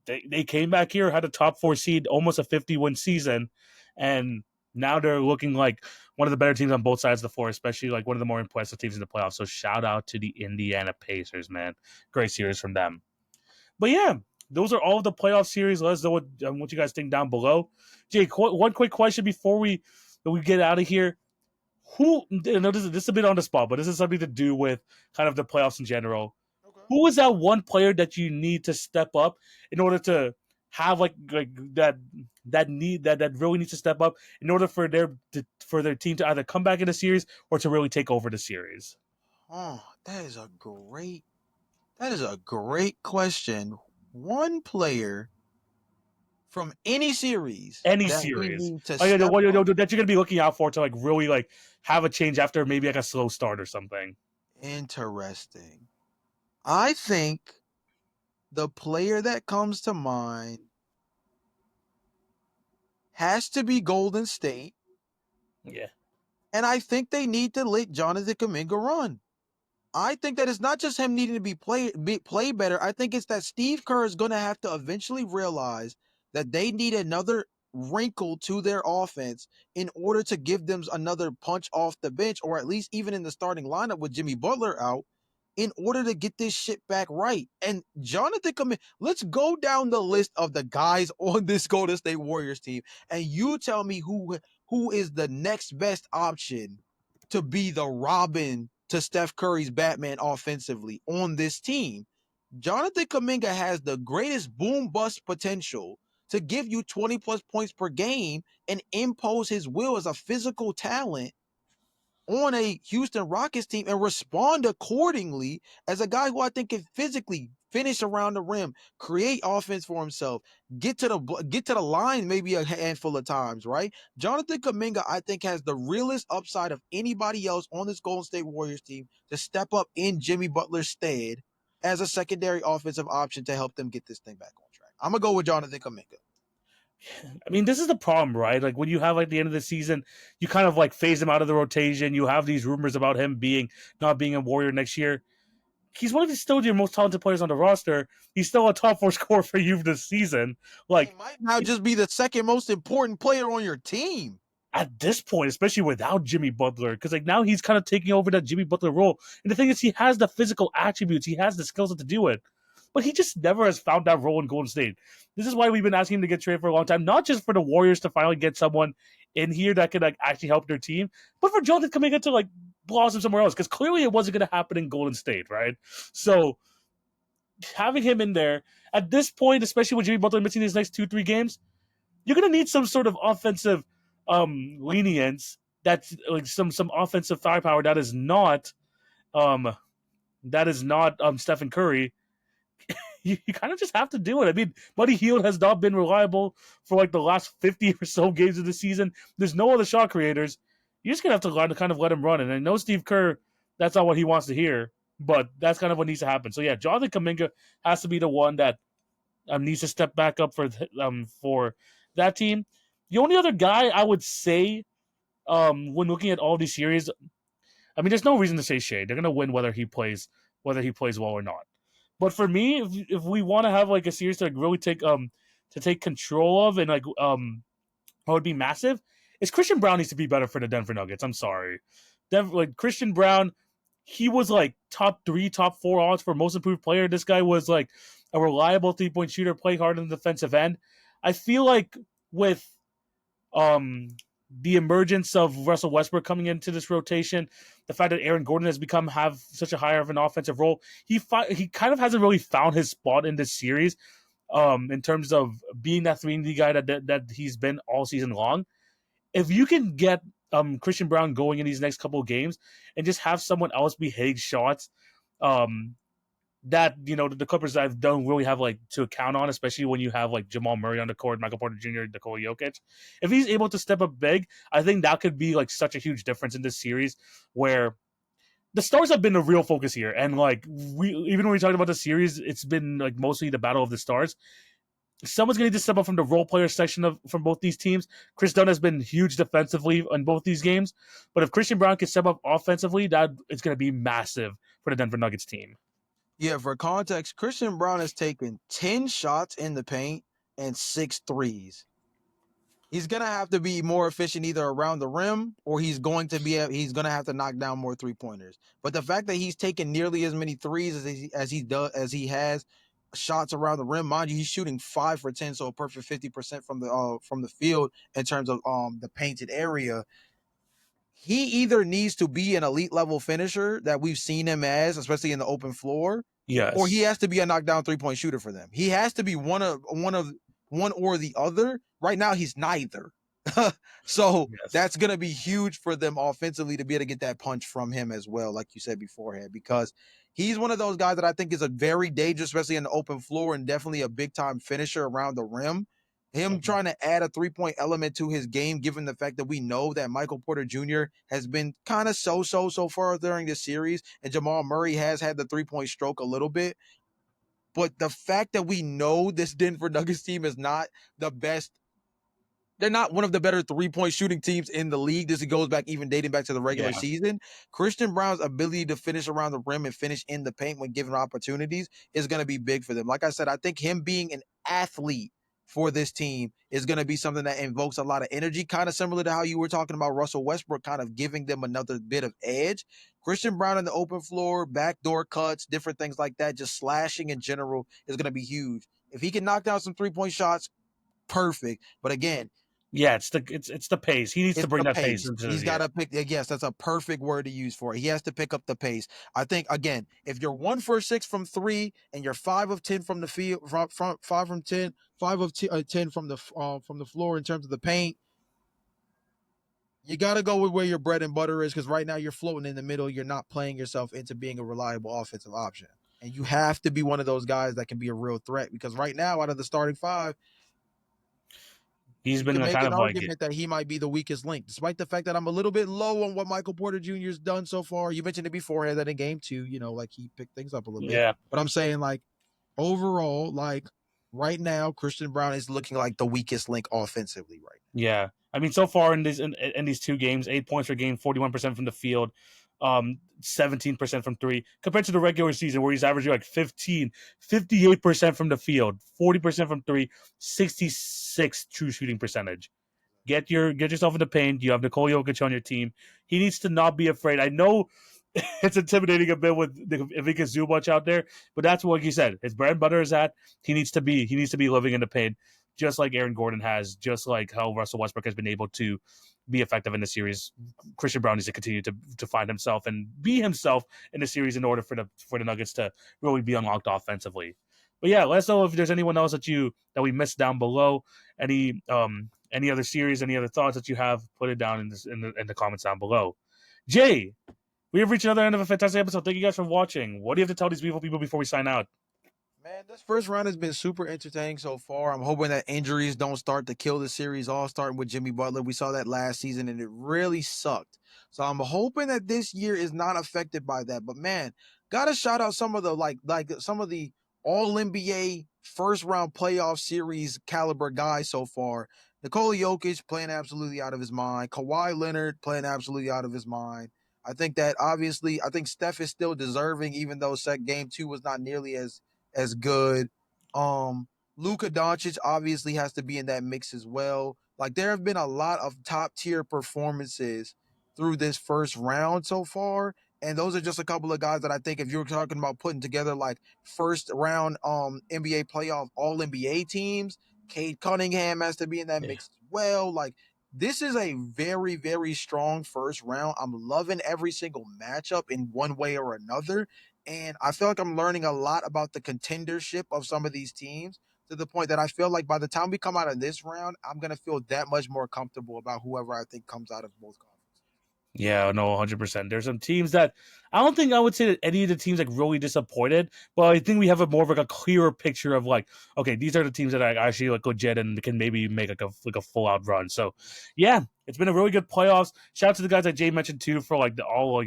They came back here, had a top 4 seed, almost a 50-win season, and now they're looking like one of the better teams on both sides of the floor, especially like one of the more impressive teams in the playoffs. So shout out to the Indiana Pacers, man. Great series from them. But yeah, those are all of the playoff series. Let us know what you guys think down below. Jake, one quick question before we get out of here. Who? I know this is a bit on the spot, but this is something to do with kind of the playoffs in general. Okay. Who is that one player that you need to step up in order to have like that really needs to step up in order for their team to either come back in the series or to really take over the series? Oh, that is a great question. One player from any series Any that we series, need to oh yeah, step up. that you're gonna be looking out for to like really like have a change after maybe like a slow start or something. Interesting. I think the player that comes to mind has to be Golden State, Yeah, and I think they need to let Jonathan Kuminga run. I think that it's not just him needing to play better. I think it's that Steve Kerr is going to have to eventually realize that they need another wrinkle to their offense in order to give them another punch off the bench, or at least even in the starting lineup with Jimmy Butler out, in order to get this shit back right. And Jonathan Kuminga, let's go down the list of the guys on this Golden State Warriors team, and you tell me who is the next best option to be the Robin to Steph Curry's Batman offensively on this team. Jonathan Kuminga has the greatest boom bust potential to give you 20 plus points per game and impose his will as a physical talent on a Houston Rockets team and respond accordingly as a guy who I think can physically finish around the rim, create offense for himself, get to the line maybe a handful of times, right? Jonathan Kuminga, I think, has the realest upside of anybody else on this Golden State Warriors team to step up in Jimmy Butler's stead as a secondary offensive option to help them get this thing back on track. I'm gonna go with Jonathan Kuminga. I mean, this is the problem, right? Like when you have like the end of the season, you kind of like phase him out of the rotation. You have these rumors about him not being a Warrior next year. He's one of the still your most talented players on the roster. He's still a top 4 scorer for you this season. He Like might now just be the second most important player on your team. at this point, especially without Jimmy Butler, because like now he's kind of taking over that Jimmy Butler role. And the thing is, he has the physical attributes, he has the skills to do it, but he just never has found that role in Golden State. This is why we've been asking him to get traded for a long time, not just for the Warriors to finally get someone in here that could like actually help their team, but for Jonathan Kuminga to like blossom somewhere else, because clearly it wasn't going to happen in Golden State, right? So having him in there at this point, especially with Jimmy Butler missing these next 2-3 games, you're gonna need some sort of offensive lenience. That's like some offensive firepower um that is not Stephen Curry. You kind of just have to do it. I mean, Buddy Hield has not been reliable for like the last 50 or so games of the season. There's no other shot creators. You're just gonna have to learn to kind of let him run. And I know Steve Kerr, that's not what he wants to hear, but that's kind of what needs to happen. So yeah, Jonathan Kuminga has to be the one that needs to step back up for that team. The only other guy I would say when looking at all these series, I mean, there's no reason to say Shea. They're gonna win whether he plays well or not. But for me, if we want to have like a series to like really take control of and like what would be massive, is Christian Brown needs to be better for the Denver Nuggets. I'm sorry, like Christian Brown, he was like top 3, top 4 odds for most improved player. This guy was like a reliable 3-point shooter, play hard on the defensive end. I feel like with the emergence of Russell Westbrook coming into this rotation, the fact that Aaron Gordon has have such a higher of an offensive role, he kind of hasn't really found his spot in this series. In terms of being that 3-and-D guy that he's been all season long. If you can get Christian Brown going in these next couple of games and just have someone else be hitting shots, um, that the Clippers I don't really have like to account on, especially when you have like Jamal Murray on the court, Michael Porter Jr., Nikola Jokic. If he's able to step up big, I think that could be like such a huge difference in this series where the stars have been a real focus here. And like we even when we talked about the series, it's been like mostly the battle of the stars. Someone's going to need to step up from the role player section from both these teams. Chris Dunn has been huge defensively in both these games, but if Christian Brown can step up offensively, that it's going to be massive for the Denver Nuggets team. Yeah, for context, Christian Brown has taken 10 shots in the paint and 6 threes. He's gonna have to be more efficient either around the rim or he's gonna have to knock down more 3-pointers. But the fact that he's taken nearly as many threes as he has shots around the rim, mind you, he's shooting 5 for 10, so a perfect 50% from the field in terms of the painted area. He either needs to be an elite level finisher that we've seen him as, especially in the open floor, or he Yes. has to be a knockdown 3-point shooter for them. He has to be one or the other. Right now, he's neither. So Yes. that's gonna be huge for them offensively to be able to get that punch from him as well, like you said beforehand, because he's one of those guys that I think is a very dangerous, especially in the open floor, and definitely a big time finisher around the rim. Him Mhm. trying to add a 3-point element to his game, given the fact that we know that Michael Porter Jr. has been kind of so far during this series, and Jamal Murray has had the 3-point stroke a little bit. But the fact that we know this Denver Nuggets team is not the best, they're not one of the better 3-point shooting teams in the league. This goes back, even dating back to the regular Yeah. season. Christian Brown's ability to finish around the rim and finish in the paint when given opportunities is going to be big for them. Like I said, I think him being an athlete for this team is going to be something that invokes a lot of energy, kind of similar to how you were talking about Russell Westbrook, kind of giving them another bit of edge. Christian Brown in the open floor, backdoor cuts, different things like that, just slashing in general is going to be huge. If he can knock down some 3-point shots, perfect. But again, Yeah, it's the pace. He needs to it's bring the that pace pace. into He's the got year. to pick. Yes, that's a perfect word to use for it. He has to pick up the pace. I think again, if you're 1 for 6 from three and you're 5 of 10 from the field, from 5 from 10, 5 of 10 from the floor in terms of the paint, you got to go with where your bread and butter is, because right now you're floating in the middle. You're not playing yourself into being a reliable offensive option, and you have to be one of those guys that can be a real threat. Because right now, out of the starting five, He's you been can make kind an of like it. argument that he might be the weakest link, despite the fact that I'm a little bit low on what Michael Porter Jr.'s done so far. You mentioned it before that in game two, like he picked things up a little bit. Yeah. But I'm saying, like, overall, like, right now, Christian Brown is looking like the weakest link offensively right Yeah, I mean, so far in these two games, 8 points per game, 41% from the field, 17% from three, compared to the regular season where he's averaging like 58% from the field, 40% from three, 66 true shooting percentage. Get yourself in the paint. You have Nikola Jokic on your team. He needs to not be afraid. I know it's intimidating a bit with Ivica Zubac out there, but that's what you said. His bread and butter is that he needs to be living in the paint, just like Aaron Gordon has, just like how Russell Westbrook has been able to be effective in the series. Christian Brown needs to continue to find himself and be himself in the series in order for the Nuggets to really be unlocked offensively. But yeah, let us know if there's anyone else that we missed down below. Any other series, any other thoughts that you have, put it down in the comments down below. Jay, we have reached another end of a fantastic episode. Thank you guys for watching. What do you have to tell these beautiful people before we sign out? Man, this first round has been super entertaining so far. I'm hoping that injuries don't start to kill the series, all starting with Jimmy Butler. We saw that last season and it really sucked. So I'm hoping that this year is not affected by that. But man, gotta shout out some of the like some of the all NBA first round playoff series caliber guys so far. Nikola Jokic playing absolutely out of his mind. Kawhi Leonard playing absolutely out of his mind. I think that obviously, I think Steph is still deserving, even though game two was not nearly as good. Luka Doncic obviously has to be in that mix as well. Like there have been a lot of top tier performances through this first round so far. And those are just a couple of guys that I think if you're talking about putting together like first round NBA playoff all NBA teams, Cade Cunningham has to be in that Yeah. mix as well. Like this is a very, very strong first round. I'm loving every single matchup in one way or another. And I feel like I'm learning a lot about the contendership of some of these teams, to the point that I feel like by the time we come out of this round, I'm going to feel that much more comfortable about whoever I think comes out of both conferences. Yeah, no, 100%. There's some teams that I don't think I would say that any of the teams like really disappointed, but I think we have a more of like a clearer picture of like, okay, these are the teams that are actually like legit and can maybe make like a full out run. So, yeah, it's been a really good playoffs. Shout out to the guys that Jay mentioned too for like the all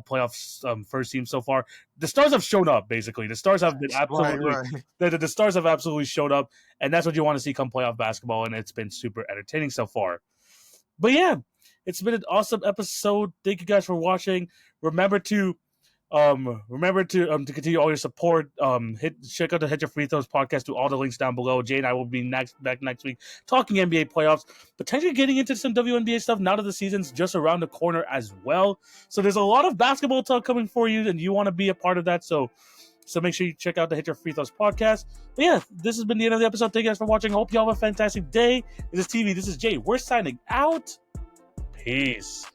playoffs first team so far. The Stars have shown up basically. The Stars have been absolutely the Stars have absolutely showed up, and that's what you want to see come playoff basketball, and it's been super entertaining so far. But yeah, it's been an awesome episode. Thank you guys for watching. Remember to to continue all your support. Check out the Hit Your Free Throws podcast to all the links down below. Jay and I will be back next week talking NBA playoffs, potentially getting into some WNBA stuff now that the season's just around the corner as well. So there's a lot of basketball talk coming for you, and you want to be a part of that. So make sure you check out the Hit Your Free Throws podcast. But yeah, this has been the end of the episode. Thank you guys for watching. Hope you all have a fantastic day. This is TV. This is Jay. We're signing out. Peace.